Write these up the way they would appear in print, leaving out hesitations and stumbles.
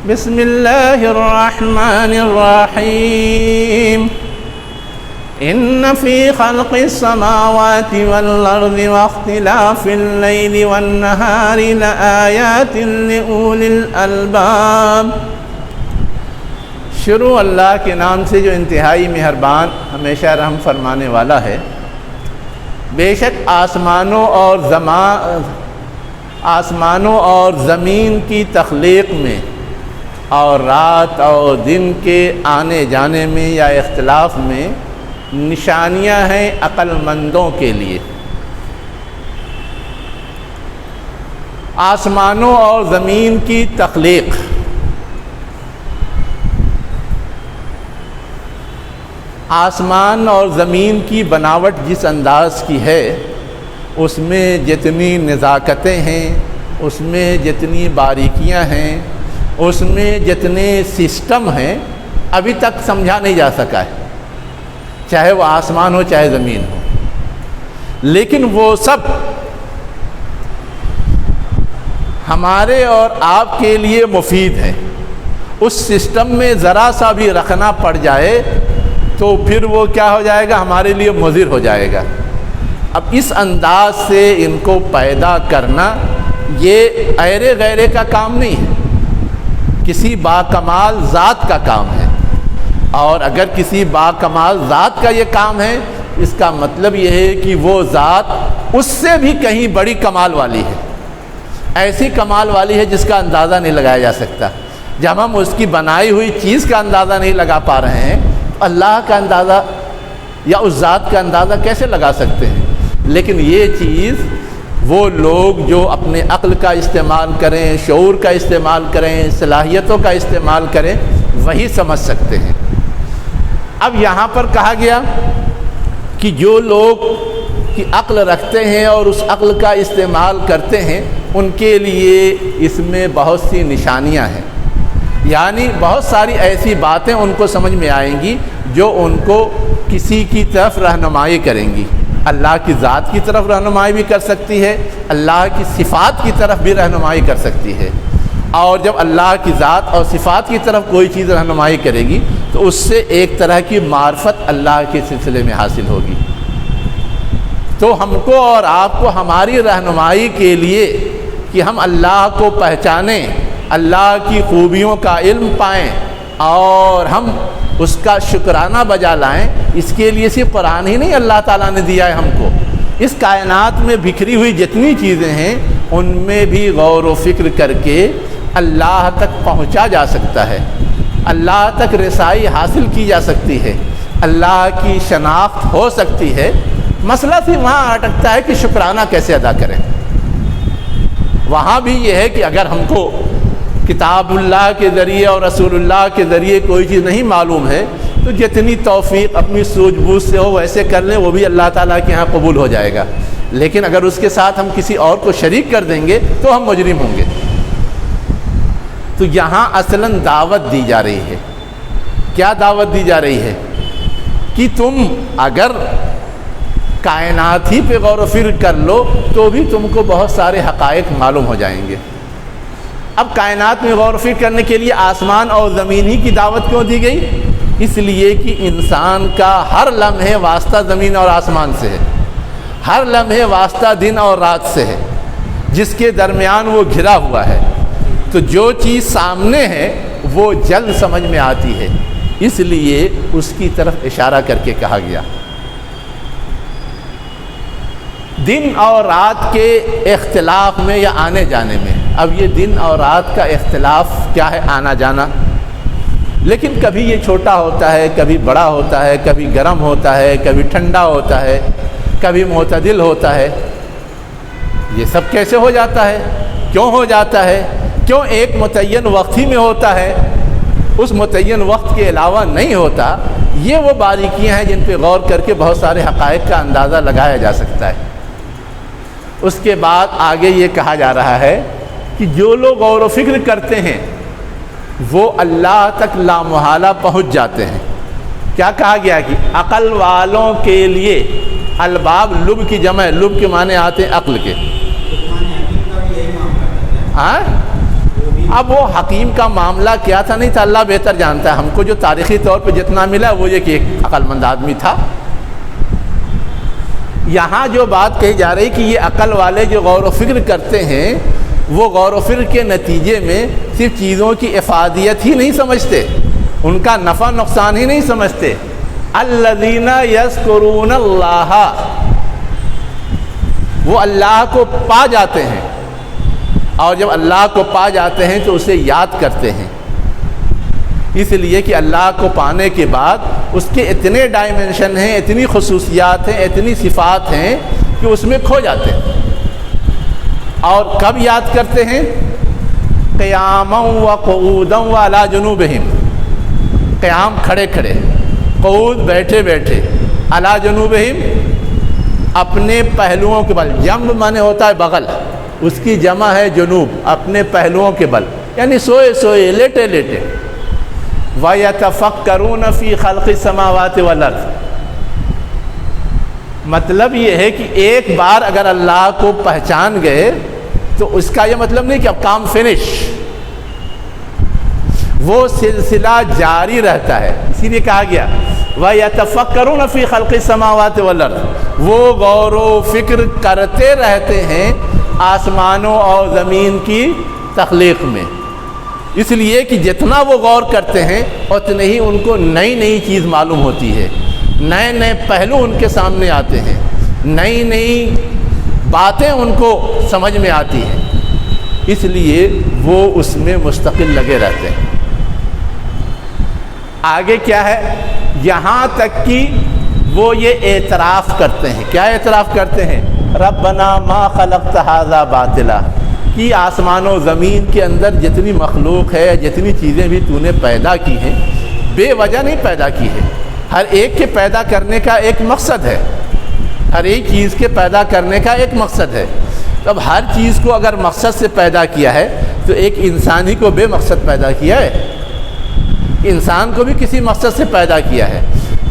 بسم اللہ الرحمن الرحیم ان فی خلق السماوات والارض واختلاف اللیل والنہار لآیات لأولی الالباب۔ شروع اللہ کے نام سے جو انتہائی مہربان ہمیشہ رحم فرمانے والا ہے۔ بے شک آسمانوں اور زمین کی تخلیق میں اور رات اور دن کے آنے جانے میں یا اختلاف میں نشانیاں ہیں عقل مندوں کے لیے۔ آسمانوں اور زمین کی تخلیق، آسمان اور زمین کی بناوٹ جس انداز کی ہے، اس میں جتنی نزاکتیں ہیں، اس میں جتنی باریکیاں ہیں، اس میں جتنے سسٹم ہیں، ابھی تک سمجھا نہیں جا سکا ہے، چاہے وہ آسمان ہو چاہے زمین ہو۔ لیکن وہ سب ہمارے اور آپ کے لیے مفید ہے۔ اس سسٹم میں ذرا سا بھی رکھنا پڑ جائے تو پھر وہ کیا ہو جائے گا، ہمارے لیے مضر ہو جائے گا۔ اب اس انداز سے ان کو پیدا کرنا یہ ایرے غیرے کا کام نہیں ہے، کسی باکمال ذات کا کام ہے۔ اور اگر کسی باکمال ذات کا یہ کام ہے، اس کا مطلب یہ ہے کہ وہ ذات اس سے بھی کہیں بڑی کمال والی ہے، ایسی کمال والی ہے جس کا اندازہ نہیں لگایا جا سکتا۔ جب ہم اس کی بنائی ہوئی چیز کا اندازہ نہیں لگا پا رہے ہیں، اللہ کا اندازہ یا اس ذات کا اندازہ کیسے لگا سکتے ہیں؟ لیکن یہ چیز وہ لوگ جو اپنے عقل کا استعمال کریں، شعور کا استعمال کریں، صلاحیتوں کا استعمال کریں، وہی سمجھ سکتے ہیں۔ اب یہاں پر کہا گیا کہ جو لوگ کی عقل رکھتے ہیں اور اس عقل کا استعمال کرتے ہیں، ان کے لیے اس میں بہت سی نشانیاں ہیں، یعنی بہت ساری ایسی باتیں ان کو سمجھ میں آئیں گی جو ان کو کسی کی طرف رہنمائی کریں گی۔ اللہ کی ذات کی طرف رہنمائی بھی کر سکتی ہے، اللہ کی صفات کی طرف بھی رہنمائی کر سکتی ہے۔ اور جب اللہ کی ذات اور صفات کی طرف کوئی چیز رہنمائی کرے گی تو اس سے ایک طرح کی معرفت اللہ کے سلسلے میں حاصل ہوگی۔ تو ہم کو اور آپ کو ہماری رہنمائی کے لیے کہ ہم اللہ کو پہچانیں، اللہ کی خوبیوں کا علم پائیں اور ہم اس کا شکرانہ بجا لائیں، اس کے لیے صرف قرآن ہی نہیں اللہ تعالیٰ نے دیا ہے ہم کو۔ اس کائنات میں بکھری ہوئی جتنی چیزیں ہیں ان میں بھی غور و فکر کر کے اللہ تک پہنچا جا سکتا ہے، اللہ تک رسائی حاصل کی جا سکتی ہے، اللہ کی شناخت ہو سکتی ہے۔ مسئلہ صرف وہاں اٹکتا ہے کہ شکرانہ کیسے ادا کریں۔ وہاں بھی یہ ہے کہ اگر ہم کو کتاب اللہ کے ذریعے اور رسول اللہ کے ذریعے کوئی چیز نہیں معلوم ہے تو جتنی توفیق اپنی سوجھ بوجھ سے ہو ویسے کر لیں، وہ بھی اللہ تعالیٰ کے ہاں قبول ہو جائے گا۔ لیکن اگر اس کے ساتھ ہم کسی اور کو شریک کر دیں گے تو ہم مجرم ہوں گے۔ تو یہاں اصلاً دعوت دی جا رہی ہے۔ کیا دعوت دی جا رہی ہے؟ کہ تم اگر کائنات ہی پہ غور و فکر کر لو تو بھی تم کو بہت سارے حقائق معلوم ہو جائیں گے۔ اب کائنات میں غور و فکر کرنے کے لیے آسمان اور زمین ہی کی دعوت کیوں دی گئی؟ اس لیے کہ انسان کا ہر لمحے واسطہ زمین اور آسمان سے ہے، ہر لمحے واسطہ دن اور رات سے ہے، جس کے درمیان وہ گھرا ہوا ہے۔ تو جو چیز سامنے ہے وہ جلد سمجھ میں آتی ہے، اس لیے اس کی طرف اشارہ کر کے کہا گیا۔ دن اور رات کے اختلاف میں یا آنے جانے میں، اب یہ دن اور رات کا اختلاف کیا ہے؟ آنا جانا۔ لیکن کبھی یہ چھوٹا ہوتا ہے، کبھی بڑا ہوتا ہے، کبھی گرم ہوتا ہے، کبھی ٹھنڈا ہوتا ہے، کبھی معتدل ہوتا ہے۔ یہ سب کیسے ہو جاتا ہے؟ کیوں ہو جاتا ہے؟ کیوں ایک متعین وقت ہی میں ہوتا ہے، اس متعین وقت کے علاوہ نہیں ہوتا؟ یہ وہ باریکیاں ہیں جن پہ غور کر کے بہت سارے حقائق کا اندازہ لگایا جا سکتا ہے۔ اس کے بعد آگے یہ کہا جا رہا ہے کہ جو لوگ غور و فکر کرتے ہیں وہ اللہ تک لامحالہ پہنچ جاتے ہیں۔ کیا کہا گیا کہ عقل والوں کے لیے، الباب لب کی جمع ہے، لب کے معنی آتے ہیں عقل کے۔ ہاں اب وہ حکیم کا معاملہ کیا تھا نہیں تھا اللہ بہتر جانتا ہے. ہم کو جو تاریخی طور پہ جتنا ملا وہ یہ کہ ایک عقل مند آدمی تھا. یہاں جو بات کہی جا رہی کہ یہ عقل والے جو غور و فکر کرتے ہیں وہ غور و فکر کے نتیجے میں صرف چیزوں کی افادیت ہی نہیں سمجھتے, ان کا نفع نقصان ہی نہیں سمجھتے. الذین یذکرون اللہ, وہ اللہ کو پا جاتے ہیں, اور جب اللہ کو پا جاتے ہیں تو اسے یاد کرتے ہیں. اس لیے کہ اللہ کو پانے کے بعد اس کے اتنے ڈائمنشن ہیں, اتنی خصوصیات ہیں, اتنی صفات ہیں کہ اس میں کھو جاتے ہیں. اور کب یاد کرتے ہیں؟ قیاما وقعودا وعلی جنوبہم, قیام کھڑے کھڑے, قعود بیٹھے بیٹھے, علی جنوبہم اپنے پہلوؤں کے بل. جنب مانے ہوتا ہے بغل, اس کی جمع ہے جنوب, اپنے پہلوؤں کے بل, یعنی سوئے سوئے, لیٹے لیٹے. وَيَتَفَكَّرُونَ فِي خَلْقِ السَّمَاوَاتِ وَالْأَرْضِ, مطلب یہ ہے کہ ایک بار اگر اللہ کو پہچان گئے تو اس کا یہ مطلب نہیں کہ اب کام فنش, وہ سلسلہ جاری رہتا ہے. اسی لیے کہا گیا وَيَتَفَكَّرُونَ فِي خَلْقِ السَّمَاوَاتِ وَالْأَرْضِ, وہ غور و فکر کرتے رہتے ہیں آسمانوں اور زمین کی تخلیق میں. اس لیے کہ جتنا وہ غور کرتے ہیں اتنے ہی ان کو نئی نئی چیز معلوم ہوتی ہے, نئے نئے پہلو ان کے سامنے آتے ہیں, نئی نئی باتیں ان کو سمجھ میں آتی ہیں. اس لیے وہ اس میں مستقل لگے رہتے ہیں. آگے کیا ہے؟ یہاں تک کہ وہ یہ اعتراف کرتے ہیں. کیا اعتراف کرتے ہیں؟ ربنا ما خلقت ھذا باطلا, کہ آسمان و زمین کے اندر جتنی مخلوق ہے, جتنی چیزیں بھی تو نے پیدا کی ہیں, بے وجہ نہیں پیدا کی ہے. ہر ایک کے پیدا کرنے کا ایک مقصد ہے, ہر ایک چیز کے پیدا کرنے کا ایک مقصد ہے. تو اب ہر چیز کو اگر مقصد سے پیدا کیا ہے تو ایک انسان ہی کو بے مقصد پیدا کیا ہے؟ انسان کو بھی کسی مقصد سے پیدا کیا ہے.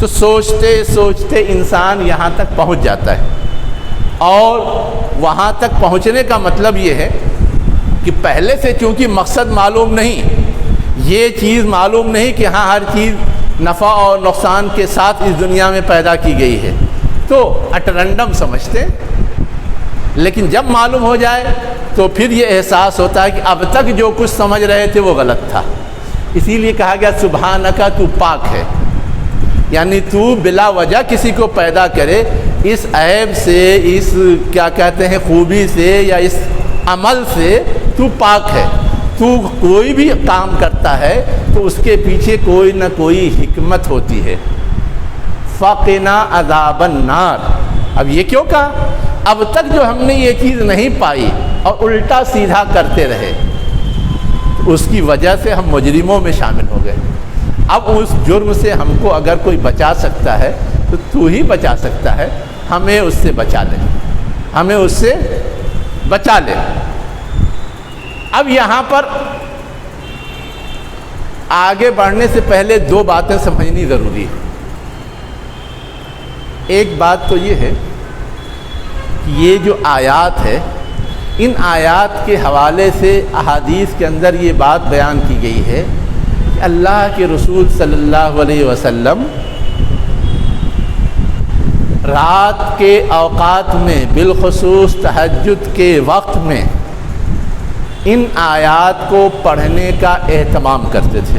تو سوچتے سوچتے انسان یہاں تک پہنچ جاتا ہے, اور وہاں تک پہنچنے کا مطلب یہ ہے کہ پہلے سے چونکہ مقصد معلوم نہیں, یہ چیز معلوم نہیں کہ ہاں ہر چیز نفع اور نقصان کے ساتھ اس دنیا میں پیدا کی گئی ہے, تو اٹرنڈم سمجھتے. لیکن جب معلوم ہو جائے تو پھر یہ احساس ہوتا ہے کہ اب تک جو کچھ سمجھ رہے تھے وہ غلط تھا. اسی لیے کہا گیا سبحانک, تو پاک ہے, یعنی تو بلا وجہ کسی کو پیدا کرے اس عیب سے, اس کیا کہتے ہیں خوبی سے, یا اس عمل سے تو پاک ہے. تو کوئی بھی کام کرتا ہے تو اس کے پیچھے کوئی نہ کوئی حکمت ہوتی ہے. فقنا عذاب النار, اب یہ کیوں کہا؟ اب تک جو ہم نے یہ چیز نہیں پائی اور الٹا سیدھا کرتے رہے, اس کی وجہ سے ہم مجرموں میں شامل ہو گئے. اب اس جرم سے ہم کو اگر کوئی بچا سکتا ہے تو تو ہی بچا سکتا ہے. ہمیں اس سے بچا لے, ہمیں اس سے بچا لے. اب یہاں پر آگے بڑھنے سے پہلے دو باتیں سمجھنی ضروری ہے. ایک بات تو یہ ہے کہ یہ جو آیات ہے, ان آیات کے حوالے سے احادیث کے اندر یہ بات بیان کی گئی ہے کہ اللہ کے رسول صلی اللہ علیہ وسلم رات کے اوقات میں, بالخصوص تہجد کے وقت میں, ان آیات کو پڑھنے کا اہتمام کرتے تھے.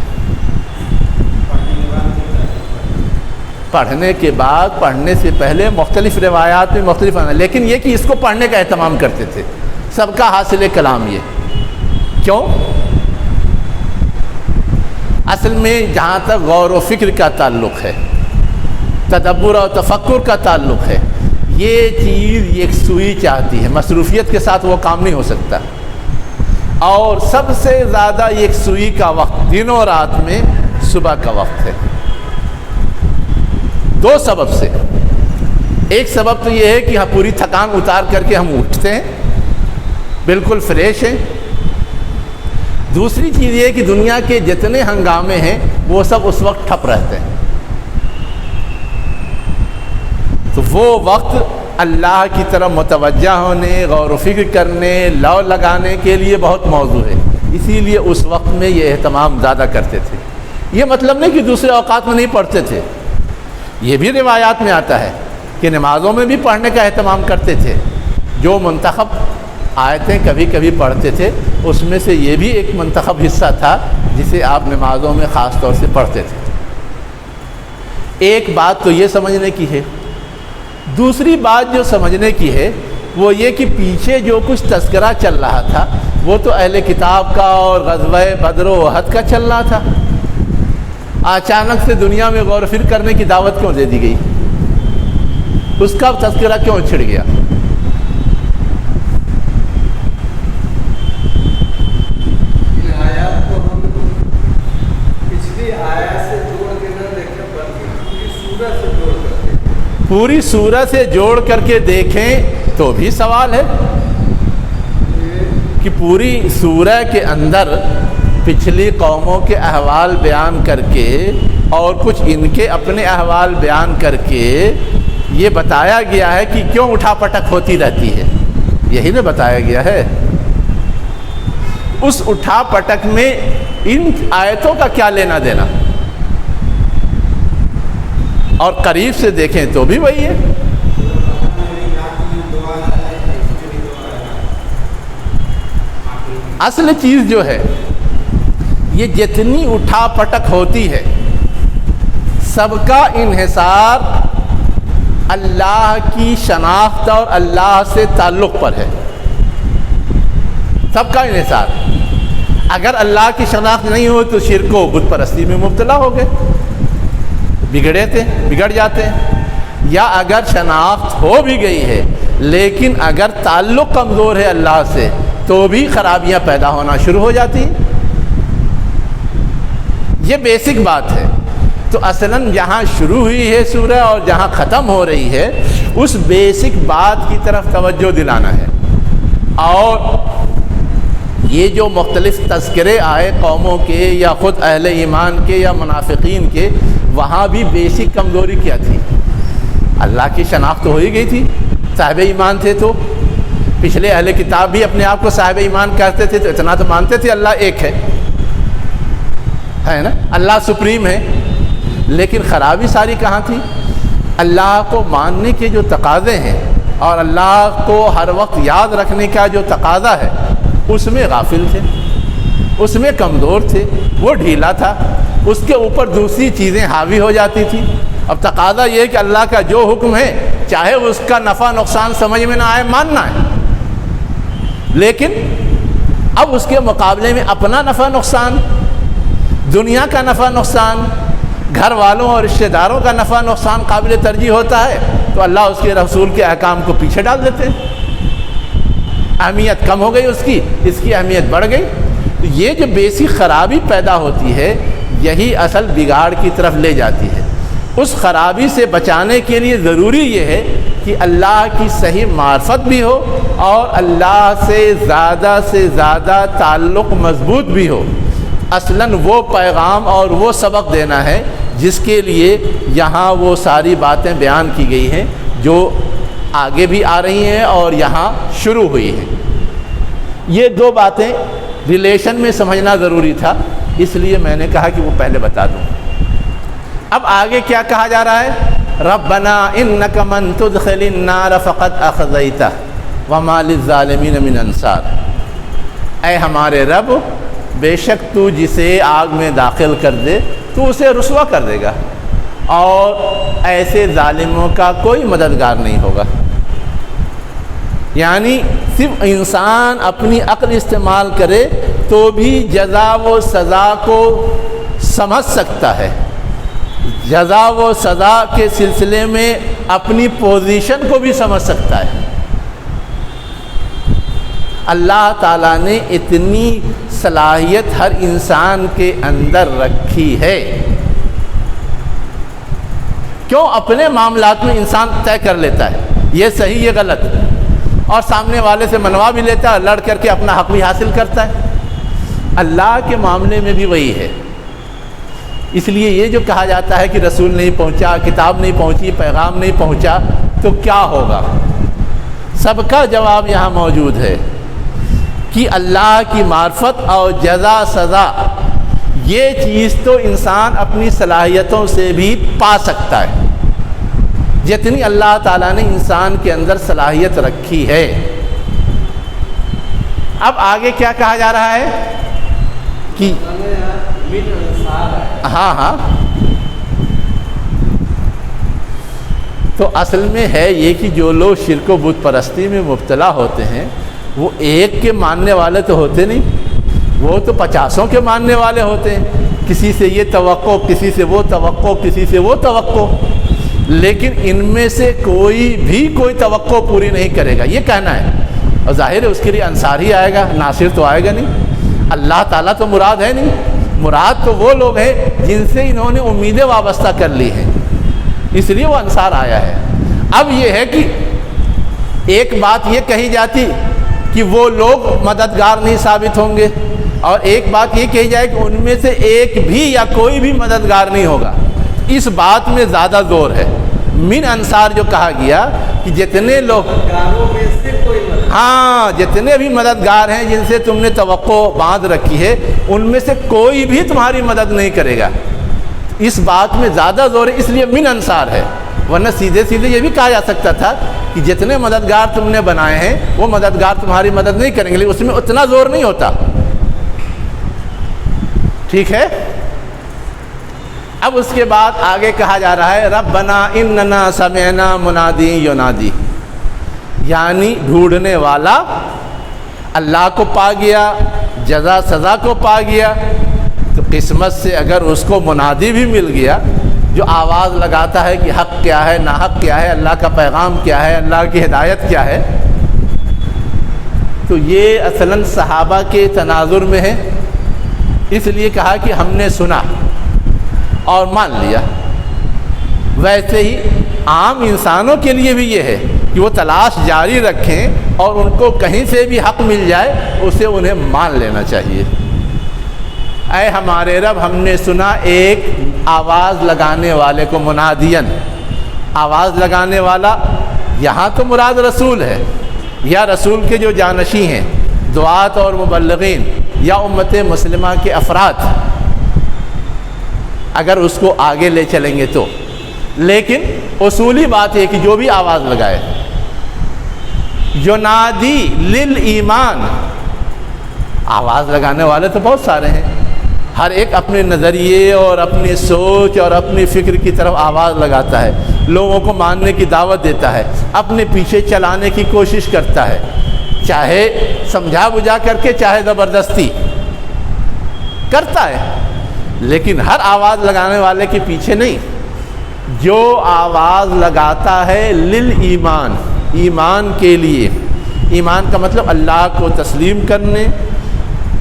پڑھنے کے بعد, پڑھنے سے پہلے مختلف روایات میں مختلف, لیکن یہ کہ اس کو پڑھنے کا اہتمام کرتے تھے. سب کا حاصل کلام یہ کیوں؟ اصل میں جہاں تک غور و فکر کا تعلق ہے, تدبر اور تفکر کا تعلق ہے, یہ چیز یکسوئی چاہتی ہے. مصروفیت کے ساتھ وہ کام نہیں ہو سکتا. اور سب سے زیادہ یکسوئی کا وقت دن و رات میں صبح کا وقت ہے. دو سبب سے. ایک سبب تو یہ ہے کہ پوری تھکان اتار کر کے ہم اٹھتے ہیں, بالکل فریش ہیں. دوسری چیز یہ ہے کہ دنیا کے جتنے ہنگامے ہیں وہ سب اس وقت ٹھپ رہتے ہیں. تو وہ وقت اللہ کی طرف متوجہ ہونے, غور و فکر کرنے, لو لگانے کے لیے بہت موزوں ہے. اسی لیے اس وقت میں یہ اہتمام زیادہ کرتے تھے۔ یہ مطلب نہیں کہ دوسرے اوقات میں نہیں پڑھتے تھے، یہ بھی روایات میں آتا ہے کہ نمازوں میں بھی پڑھنے کا اہتمام کرتے تھے۔ جو منتخب آیتیں کبھی کبھی پڑھتے تھے اس میں سے یہ بھی ایک منتخب حصہ تھا جسے آپ نمازوں میں خاص طور سے پڑھتے تھے۔ ایک بات تو یہ سمجھنے کی ہے، دوسری بات جو سمجھنے کی ہے وہ یہ کہ پیچھے جو کچھ تذکرہ چل رہا تھا وہ تو اہل کتاب کا اور غزوہ بدر و احد کا چل رہا تھا۔ اچانک سے دنیا میں غور و فکر کرنے کی دعوت کیوں دے دی گئی؟ اس کا تذکرہ کیوں چھڑ گیا؟ پوری سورت سے جوڑ کر کے دیکھیں تو بھی سوال ہے کہ پوری سورہ کے اندر پچھلی قوموں کے احوال بیان کر کے اور کچھ ان کے اپنے احوال بیان کر کے یہ بتایا گیا ہے کہ کیوں اٹھا پٹک ہوتی رہتی ہے، یہی نہ بتایا گیا ہے۔ اس اٹھا پٹک میں ان آیتوں کا کیا لینا دینا؟ اور قریب سے دیکھیں تو بھی وہی ہے۔ اصل چیز جو ہے یہ جتنی اٹھا پٹک ہوتی ہے سب کا انحصار اللہ کی شناخت اور اللہ سے تعلق پر ہے، سب کا انحصار۔ اگر اللہ کی شناخت نہیں ہو تو شرک و بت پرستی میں مبتلا ہو گئے، بگڑ جاتے ہیں۔ یا اگر شناخت ہو بھی گئی ہے لیکن اگر تعلق کمزور ہے اللہ سے تو بھی خرابیاں پیدا ہونا شروع ہو جاتی ہیں۔ یہ بیسک بات ہے۔ تو اصلاً جہاں شروع ہوئی ہے سورہ اور جہاں ختم ہو رہی ہے اس بیسک بات کی طرف توجہ دلانا ہے۔ اور یہ جو مختلف تذکرے آئے قوموں کے یا خود اہل ایمان کے یا منافقین کے، وہاں بھی بیسک کمزوری کیا تھی؟ اللہ کی شناخت تو ہو ہی گئی تھی، صاحب ایمان تھے، تو پچھلے اہل کتاب بھی اپنے آپ کو صاحب ایمان کہتے تھے، تو اتنا تو مانتے تھے اللہ ایک ہے نا، اللہ سپریم ہے۔ لیکن خرابی ساری کہاں تھی؟ اللہ کو ماننے کے جو تقاضے ہیں اور اللہ کو ہر وقت یاد رکھنے کا جو تقاضا ہے اس میں غافل تھے، اس میں کمزور تھے، وہ ڈھیلا تھا، اس کے اوپر دوسری چیزیں حاوی ہو جاتی تھی۔ اب تقاضا یہ ہے کہ اللہ کا جو حکم ہے چاہے اس کا نفع نقصان سمجھ میں نہ آئے ماننا ہے، لیکن اب اس کے مقابلے میں اپنا نفع نقصان، دنیا کا نفع نقصان، گھر والوں اور رشتہ داروں کا نفع نقصان قابل ترجیح ہوتا ہے تو اللہ اس کے رسول کے احکام کو پیچھے ڈال دیتے ہیں۔ اہمیت کم ہو گئی اس کی اہمیت بڑھ گئی۔ تو یہ جو بیسک خرابی پیدا ہوتی ہے یہی اصل بگاڑ کی طرف لے جاتی ہے۔ اس خرابی سے بچانے کے لیے ضروری یہ ہے کہ اللہ کی صحیح معرفت بھی ہو اور اللہ سے زیادہ تعلق مضبوط بھی ہو۔ اصلاً وہ پیغام اور وہ سبق دینا ہے جس کے لیے یہاں وہ ساری باتیں بیان کی گئی ہیں جو آگے بھی آ رہی ہیں اور یہاں شروع ہوئی ہیں۔ یہ دو باتیں ریلیشن میں سمجھنا ضروری تھا، اس لیے میں نے کہا کہ وہ پہلے بتا دوں۔ اب آگے کیا کہا جا رہا ہے؟ ربنا انک من تدخل النار فقد اخزیتہ وما للظالمین من انصار۔ اے ہمارے رب، بے شک تو جسے آگ میں داخل کر دے تو اسے رسوا کر دے گا اور ایسے ظالموں کا کوئی مددگار نہیں ہوگا۔ یعنی صرف انسان اپنی عقل استعمال کرے تو بھی جزا و سزا کو سمجھ سکتا ہے، جزا و سزا کے سلسلے میں اپنی پوزیشن کو بھی سمجھ سکتا ہے۔ اللہ تعالیٰ نے اتنی صلاحیت ہر انسان کے اندر رکھی ہے، کیوں اپنے معاملات میں انسان طے کر لیتا ہے یہ صحیح یہ غلط، اور سامنے والے سے منوا بھی لیتا ہے، لڑ کر کے اپنا حق بھی حاصل کرتا ہے۔ اللہ کے معاملے میں بھی وہی ہے۔ اس لیے یہ جو کہا جاتا ہے کہ رسول نہیں پہنچا، کتاب نہیں پہنچی، پیغام نہیں پہنچا تو کیا ہوگا، سب کا جواب یہاں موجود ہے۔ کہ اللہ کی معرفت اور جزا سزا یہ چیز تو انسان اپنی صلاحیتوں سے بھی پا سکتا ہے، جتنی اللہ تعالیٰ نے انسان کے اندر صلاحیت رکھی ہے۔ اب آگے کیا کہا جا رہا ہے کہ ہاں تو اصل میں ہے یہ کہ جو لوگ شرک و بت پرستی میں مبتلا ہوتے ہیں وہ ایک کے ماننے والے تو ہوتے نہیں، وہ تو 50 کے ماننے والے ہوتے ہیں، کسی سے یہ توقع، کسی سے وہ توقع، کسی سے وہ توقع، لیکن ان میں سے کوئی بھی کوئی توقع پوری نہیں کرے گا، یہ کہنا ہے۔ اور ظاہر ہے اس کے لیے انصار ہی آئے گا، ناصر تو آئے گا نہیں، اللہ تعالیٰ تو مراد ہے نہیں، مراد تو وہ لوگ ہیں جن سے انہوں نے امیدیں وابستہ کر لی ہیں، اس لیے وہ انصار آیا ہے۔ اب یہ ہے کہ ایک بات یہ کہی جاتی کہ وہ لوگ مددگار نہیں ثابت ہوں گے، اور ایک بات یہ کہی جائے کہ ان میں سے ایک بھی یا کوئی بھی مددگار نہیں ہوگا۔ اس بات میں زیادہ زور ہے۔ من انصار جو کہا گیا کہ جتنے لوگ جتنے بھی مددگار ہیں جن سے تم نے توقع باندھ رکھی ہے ان میں سے کوئی بھی تمہاری مدد نہیں کرے گا، اس بات میں زیادہ زور ہے، اس لیے من انصار ہے، ورنہ سیدھے سیدھے یہ بھی کہا جا سکتا تھا کہ جتنے مددگار تم نے بنائے ہیں وہ مددگار تمہاری مدد نہیں کریں گے، لیکن اس میں اتنا زور نہیں ہوتا۔ ٹھیک ہے، اب اس کے بعد آگے کہا جا رہا ہے ربنا اننا سمعنا منادی ینادی، یعنی ڈھونڈنے والا اللہ کو پا گیا، جزا سزا کو پا گیا، تو قسمت سے اگر اس کو منادی بھی مل گیا جو آواز لگاتا ہے کہ حق کیا ہے، ناحق کیا ہے، اللہ کا پیغام کیا ہے، اللہ کی ہدایت کیا ہے، تو یہ اصلاً صحابہ کے تناظر میں ہے، اس لیے کہا کہ ہم نے سنا اور مان لیا۔ ویسے ہی عام انسانوں کے لیے بھی یہ ہے کہ وہ تلاش جاری رکھیں اور ان کو کہیں سے بھی حق مل جائے اسے انہیں مان لینا چاہیے۔ اے ہمارے رب ہم نے سنا ایک آواز لگانے والے کو، منادین، آواز لگانے والا یہاں تو مراد رسول ہے یا رسول کے جو جانشین ہیں، دعات اور مبلغین یا امت مسلمہ کے افراد، اگر اس کو آگے لے چلیں گے تو، لیکن اصولی بات ہے کہ جو بھی آواز لگائے، ینادی للایمان، آواز لگانے والے تو بہت سارے ہیں، ہر ایک اپنے نظریے اور اپنی سوچ اور اپنی فکر کی طرف آواز لگاتا ہے، لوگوں کو ماننے کی دعوت دیتا ہے، اپنے پیچھے چلانے کی کوشش کرتا ہے، چاہے سمجھا بجھا کر کے چاہے زبردستی کرتا ہے، لیکن ہر آواز لگانے والے کے پیچھے نہیں۔ جو آواز لگاتا ہے للایمان، ایمان کے لیے، ایمان کا مطلب اللہ کو تسلیم کرنے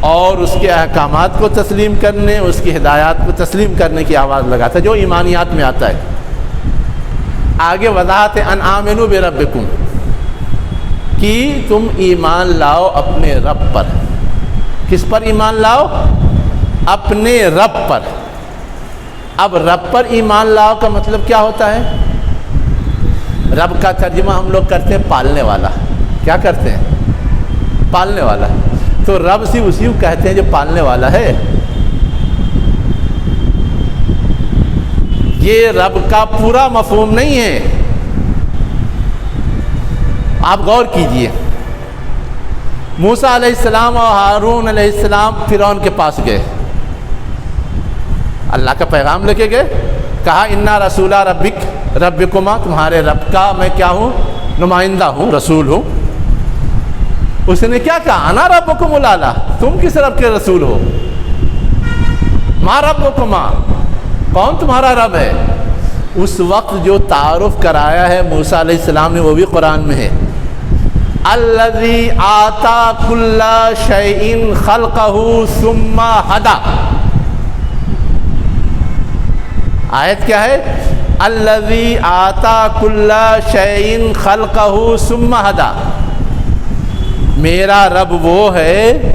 اور اس کے احکامات کو تسلیم کرنے، اس کی ہدایات کو تسلیم کرنے کی آواز لگاتا ہے، جو ایمانیات میں آتا ہے۔ آگے وضاحت ان آمنوا بربکم، کہ تم ایمان لاؤ اپنے رب پر۔ کس پر ایمان لاؤ؟ اپنے رب پر۔ اب رب پر ایمان لاؤ کا مطلب کیا ہوتا ہے؟ رب کا ترجمہ ہم لوگ کرتے ہیں پالنے والا۔ کیا کرتے ہیں؟ پالنے والا۔ تو رب سے اسی کو کہتے ہیں جو پالنے والا ہے۔ یہ رب کا پورا مفہوم نہیں ہے، آپ غور کیجئے۔ موسیٰ علیہ السلام اور ہارون علیہ السلام فرعون کے پاس گئے، اللہ کا پیغام لے کے گئے، کہا انا رسول ربکما، تمہارے رب کا میں کیا ہوں؟ نمائندہ ہوں، رسول ہوں۔ اس نے کیا کہا؟ انا ربکم الاعلی، تم کس رب کے رسول ہو؟ ما ربکما، کون تمہارا رب ہے؟ اس وقت جو تعارف کرایا ہے موسیٰ علیہ السلام نے وہ بھی قرآن میں ہے، الذی آتا کل شیء خلقہ ثم ہدی۔ آیت کیا ہے؟ الذی آتا کل شیء خلقہ ثم ہدی۔ میرا رب وہ ہے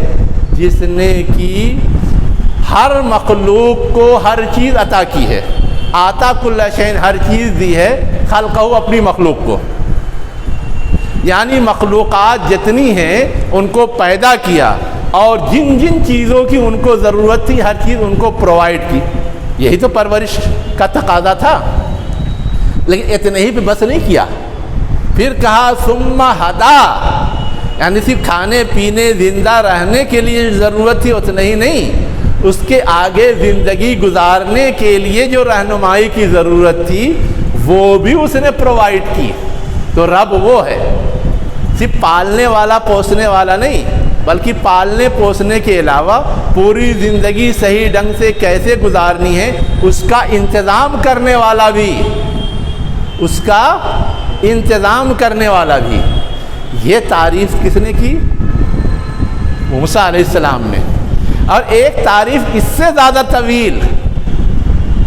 جس نے کی ہر مخلوق کو ہر چیز عطا کی ہے، آتا کل شیء، ہر چیز دی ہے، خلقہ اپنی مخلوق کو، یعنی مخلوقات جتنی ہیں ان کو پیدا کیا اور جن جن چیزوں کی ان کو ضرورت تھی ہر چیز ان کو پرووائڈ کی. یہی تو پرورش کا تقاضا تھا. لیکن اتنے ہی پہ بس نہیں کیا, پھر کہا ثم ہدا, یعنی صرف کھانے پینے زندہ رہنے کے لیے ضرورت تھی اتنا ہی نہیں, اس کے آگے زندگی گزارنے کے لیے جو رہنمائی کی ضرورت تھی وہ بھی اس نے پرووائڈ کی. تو رب وہ ہے, صرف پالنے والا پوسنے والا نہیں, بلکہ پالنے پوسنے کے علاوہ پوری زندگی صحیح ڈھنگ سے کیسے گزارنی ہے اس کا انتظام کرنے والا بھی, اس کا انتظام کرنے والا بھی. یہ تعریف کس نے کی؟ موسیٰ علیہ السلام نے. اور ایک تعریف اس سے زیادہ طویل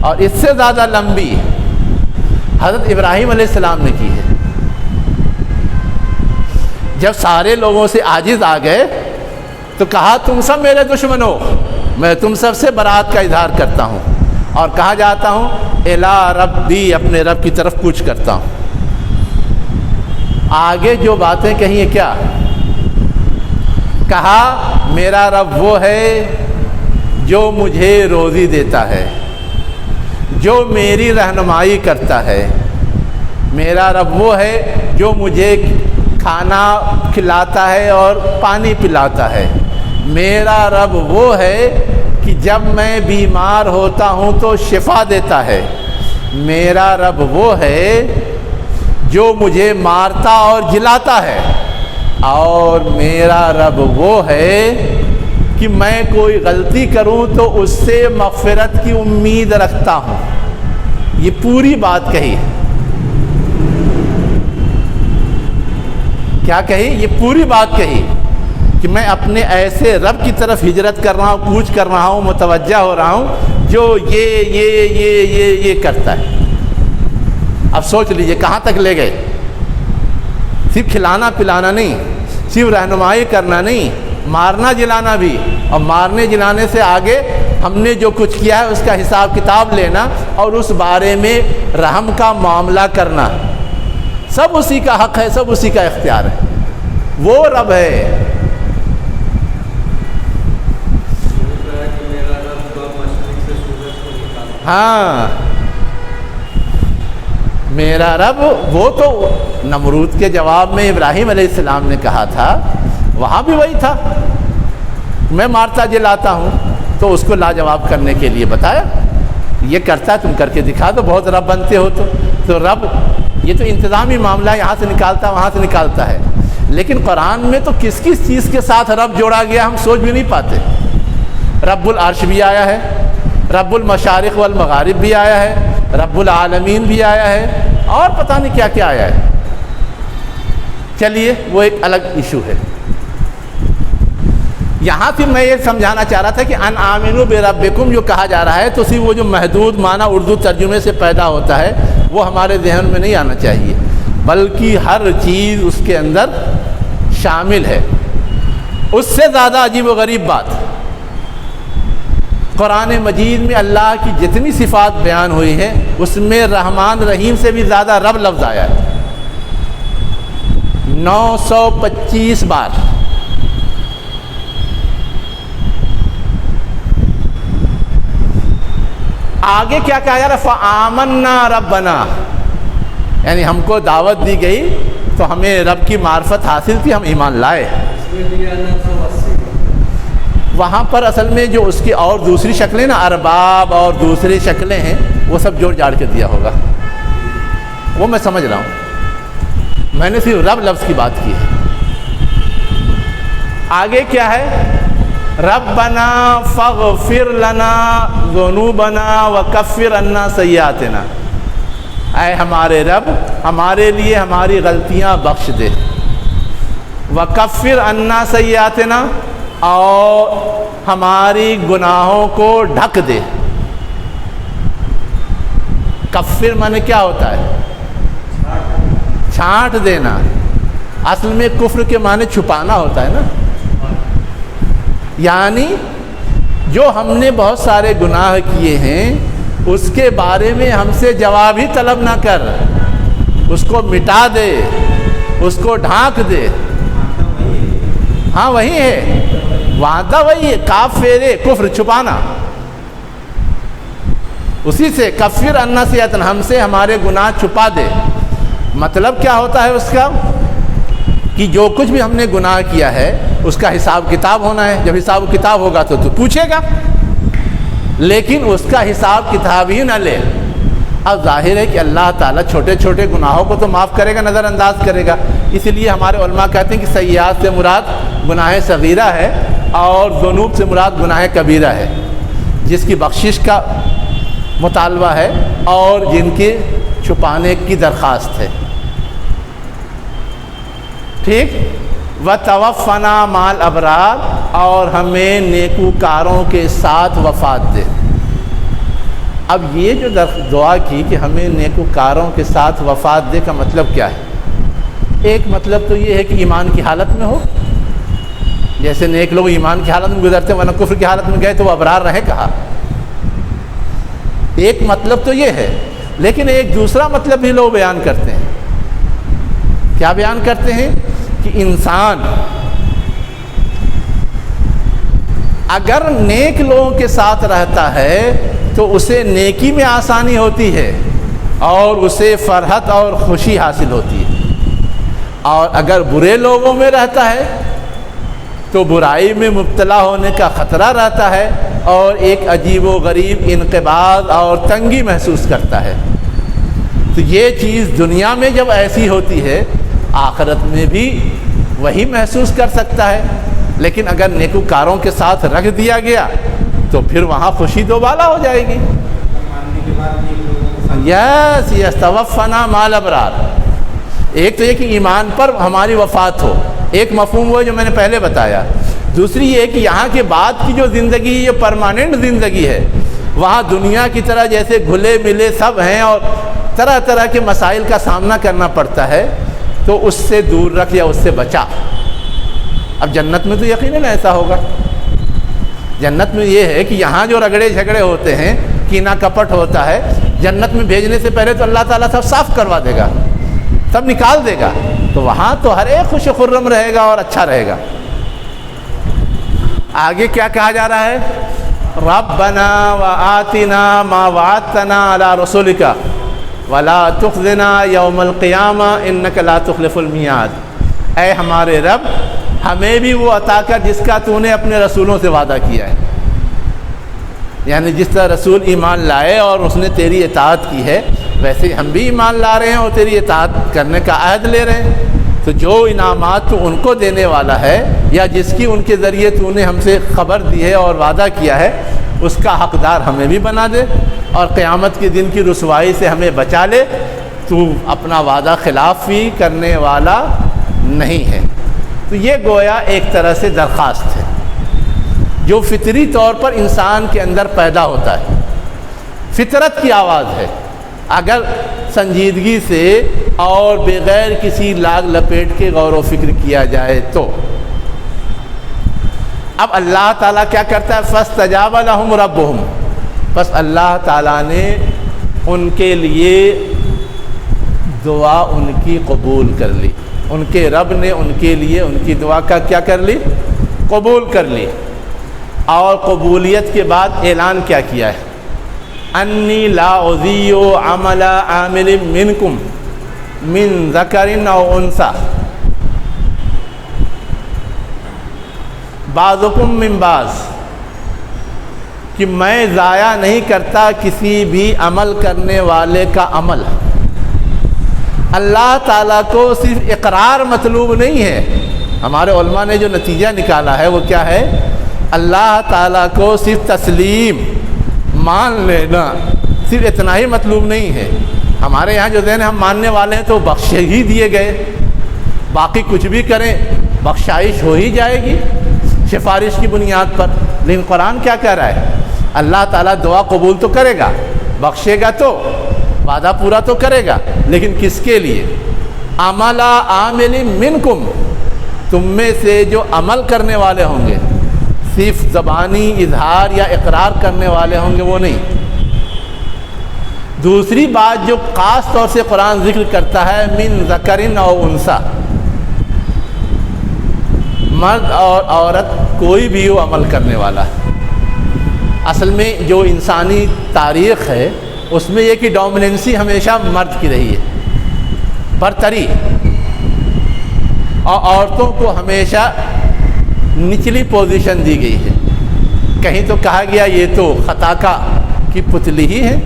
اور اس سے زیادہ لمبی حضرت ابراہیم علیہ السلام نے کی ہے. جب سارے لوگوں سے عاجز آ گئے تو کہا تم سب میرے دشمن ہو, میں تم سب سے برات کا اظہار کرتا ہوں اور کہا جاتا ہوں الا ربی, اپنے رب کی طرف کوچ کرتا ہوں. آگے جو باتیں کہی ہیں کیا کہا؟ میرا رب وہ ہے جو مجھے روزی دیتا ہے, جو میری رہنمائی کرتا ہے. میرا رب وہ ہے جو مجھے کھانا کھلاتا ہے اور پانی پلاتا ہے. میرا رب وہ ہے کہ جب میں بیمار ہوتا ہوں تو شفا دیتا ہے. میرا رب وہ ہے جو مجھے مارتا اور جلاتا ہے. اور میرا رب وہ ہے کہ میں کوئی غلطی کروں تو اس سے مغفرت کی امید رکھتا ہوں. یہ پوری بات کہی ہے. کیا کہی؟ یہ پوری بات کہی کہ میں اپنے ایسے رب کی طرف ہجرت کر رہا ہوں, کوچ کر رہا ہوں, متوجہ ہو رہا ہوں جو یہ کرتا ہے. اب سوچ لیجئے کہاں تک لے گئے. صرف کھلانا پلانا نہیں, صرف رہنمائی کرنا نہیں, مارنا جلانا بھی, اور مارنے جلانے سے آگے ہم نے جو کچھ کیا ہے اس کا حساب کتاب لینا اور اس بارے میں رحم کا معاملہ کرنا. سب اسی کا حق ہے, سب اسی کا اختیار ہے. وہ رب ہے. ہاں, میرا رب وہ تو نمرود کے جواب میں ابراہیم علیہ السلام نے کہا تھا, وہاں بھی وہی تھا, میں مارتا جلاتا ہوں. تو اس کو لاجواب کرنے کے لیے بتایا یہ کرتا ہے, تم کر کے دکھا دو, بہت رب بنتے ہو. تو رب یہ تو انتظامی معاملہ ہے, یہاں سے نکالتا وہاں سے نکالتا ہے. لیکن قرآن میں تو کس کس چیز کے ساتھ رب جوڑا گیا ہم سوچ بھی نہیں پاتے. رب العرش بھی آیا ہے, رب المشارق والمغارب بھی آیا ہے, رب العالمین بھی آیا ہے, اور پتہ نہیں کیا کیا آیا ہے. چلیے وہ ایک الگ ایشو ہے. یہاں پھر میں یہ سمجھانا چاہ رہا تھا کہ ان آمنوا بربکم جو کہا جا رہا ہے تو صرف وہ جو محدود معنی اردو ترجمے سے پیدا ہوتا ہے وہ ہمارے ذہن میں نہیں آنا چاہیے, بلکہ ہر چیز اس کے اندر شامل ہے. اس سے زیادہ عجیب و غریب بات, قرآن مجید میں اللہ کی جتنی صفات بیان ہوئی ہیں اس میں رحمان رحیم سے بھی زیادہ رب لفظ آیا ہے 925 بار. آگے کیا کہا جا رہا ہے؟ فآمنا ربنا, یعنی ہم کو دعوت دی گئی تو ہمیں رب کی معرفت حاصل تھی, ہم ایمان لائے. وہاں پر اصل میں جو اس کی اور دوسری شکلیں نا, ارباب اور دوسری شکلیں ہیں, وہ سب جوڑ جاڑ کے دیا ہوگا, وہ میں سمجھ رہا ہوں. میں نے صرف رب لفظ کی بات کی ہے. آگے کیا ہے؟ ربنا فاغفر لنا ذنوبنا وکفر عنا سیئاتنا. اے ہمارے رب, ہمارے لیے ہماری غلطیاں بخش دے. وکفر عنا سیئاتنا, اور ہماری گناہوں کو ڈھک دے. کفر مانے کیا ہوتا ہے؟ چھانٹ دینا. اصل میں کفر کے معنی چھپانا ہوتا ہے نا. یعنی جو ہم نے بہت سارے گناہ کیے ہیں اس کے بارے میں ہم سے جواب ہی طلب نہ کر, اس کو مٹا دے, اس کو ڈھانک دے. ہاں وہی ہے, وعدہ وہی ہے, کاف فیرے کفر چھپانا. اسی سے کفر عنا سیئاتن, ہم سے ہمارے گناہ چھپا دے. مطلب کیا ہوتا ہے اس کا کہ جو کچھ بھی ہم نے گناہ کیا ہے اس کا حساب کتاب ہونا ہے. جب حساب کتاب ہوگا تو پوچھے گا, لیکن اس کا حساب کتاب ہی نہ لے. اب ظاہر ہے کہ اللہ تعالیٰ چھوٹے چھوٹے گناہوں کو تو معاف کرے گا, نظر انداز کرے گا. اس لیے ہمارے علماء کہتے ہیں کہ سیئات سے مراد گناہ صغیرہ ہے اور ذنوب سے مراد گناہ کبیرہ ہے, جس کی بخشش کا مطالبہ ہے اور جن کے چھپانے کی درخواست ہے. ٹھیک. وَتَوَفَّنَا مَعَ الْأَبْرَارِ, اور ہمیں نیکوکاروں کے ساتھ وفات دے. اب یہ جو دعا کی کہ ہمیں نیکوکاروں کے ساتھ وفات دے کا مطلب کیا ہے؟ ایک مطلب تو یہ ہے کہ ایمان کی حالت میں ہو, جیسے نیک لوگ ایمان کی حالت میں گزرتے ہیں, ورنہ کفر کی حالت میں گئے تو وہ ابرار رہے کہا. ایک مطلب تو یہ ہے, لیکن ایک دوسرا مطلب بھی لوگ بیان کرتے ہیں. کیا بیان کرتے ہیں؟ کہ انسان اگر نیک لوگوں کے ساتھ رہتا ہے تو اسے نیکی میں آسانی ہوتی ہے اور اسے فرحت اور خوشی حاصل ہوتی ہے, اور اگر برے لوگوں میں رہتا ہے تو برائی میں مبتلا ہونے کا خطرہ رہتا ہے اور ایک عجیب و غریب انقباض اور تنگی محسوس کرتا ہے. تو یہ چیز دنیا میں جب ایسی ہوتی ہے, آخرت میں بھی وہی محسوس کر سکتا ہے. لیکن اگر نیکوکاروں کے ساتھ رکھ دیا گیا تو پھر وہاں خوشی دوبالا ہو جائے گی. یس توفنا مع الابرار. ایک تو یہ کہ ایمان پر ہماری وفات ہو, ایک مفہوم وہ جو میں نے پہلے بتایا. دوسری یہ کہ یہاں کے بعد کی جو زندگی یہ پرماننٹ زندگی ہے, وہاں دنیا کی طرح جیسے گھلے ملے سب ہیں اور طرح طرح کے مسائل کا سامنا کرنا پڑتا ہے, تو اس سے دور رکھ یا اس سے بچا. اب جنت میں تو یقیناً ایسا ہوگا. جنت میں یہ ہے کہ یہاں جو رگڑے جھگڑے ہوتے ہیں, کینہ کپٹ ہوتا ہے, جنت میں بھیجنے سے پہلے تو اللہ تعالیٰ سب صاف کروا دے گا, سب نکال دے گا. تو وہاں تو ہر ایک خوش خرم رہے گا اور اچھا رہے گا. آگے کیا کہا جا رہا ہے؟ ربنا وآتنا ما وعدتنا علی رسولک ولا تخزنا یوم القیامہ انک لا تخلف المیعاد. اے ہمارے رب, ہمیں بھی وہ عطا کر جس کا تو نے اپنے رسولوں سے وعدہ کیا ہے. یعنی جس طرح رسول ایمان لائے اور اس نے تیری اطاعت کی ہے, ویسے ہم بھی ایمان لا رہے ہیں اور تیری اطاعت کرنے کا عہد لے رہے ہیں. تو جو انعامات تو ان کو دینے والا ہے یا جس کی ان کے ذریعے تو نے ہم سے خبر دی ہے اور وعدہ کیا ہے, اس کا حقدار ہمیں بھی بنا دے اور قیامت کے دن کی رسوائی سے ہمیں بچا لے. تو اپنا وعدہ خلافی کرنے والا نہیں ہے. تو یہ گویا ایک طرح سے درخواست ہے جو فطری طور پر انسان کے اندر پیدا ہوتا ہے, فطرت کی آواز ہے. اگر سنجیدگی سے اور بغیر کسی لاگ لپیٹ کے غور و فکر کیا جائے تو. اب اللہ تعالیٰ کیا کرتا ہے؟ فاستجاب لهم ربهم, بس اللہ تعالیٰ نے ان کے لیے دعا ان کی قبول کر لی. ان کے رب نے ان کے لیے ان کی دعا کا کیا کر لی؟ قبول کر لی. اور قبولیت کے بعد اعلان کیا کیا ہے؟ انی لا اضیع عمل عامل منکم من ذکر او انثی بعضکم من بعض, کہ میں ضائع نہیں کرتا کسی بھی عمل کرنے والے کا عمل. اللہ تعالیٰ کو صرف اقرار مطلوب نہیں ہے. ہمارے علماء نے جو نتیجہ نکالا ہے وہ کیا ہے؟ اللہ تعالیٰ کو صرف تسلیم مان لینا, صرف اتنا ہی مطلوب نہیں ہے. ہمارے یہاں جو ذہن ہم ماننے والے ہیں تو بخش ہی دیے گئے, باقی کچھ بھی کریں بخشائش ہو ہی جائے گی سفارش کی بنیاد پر. لیکن قرآن کیا کہہ رہا ہے؟ اللہ تعالیٰ دعا قبول تو کرے گا, بخشے گا, تو وعدہ پورا تو کرے گا, لیکن کس کے لیے؟ عمل عامل منکم, تم میں سے جو عمل کرنے والے ہوں گے, صرف زبانی اظہار یا اقرار کرنے والے ہوں گے وہ نہیں. دوسری بات جو خاص طور سے قرآن ذکر کرتا ہے, من ذکر او انثی, مرد اور عورت کوئی بھی ہو عمل کرنے والا ہے۔ اصل میں جو انسانی تاریخ ہے اس میں یہ کہ ڈومیننسی ہمیشہ مرد کی رہی ہے، برتری، اور عورتوں کو ہمیشہ نچلی پوزیشن دی گئی ہے۔ کہیں تو کہا گیا یہ تو خطاکا کی پتلی ہی ہے،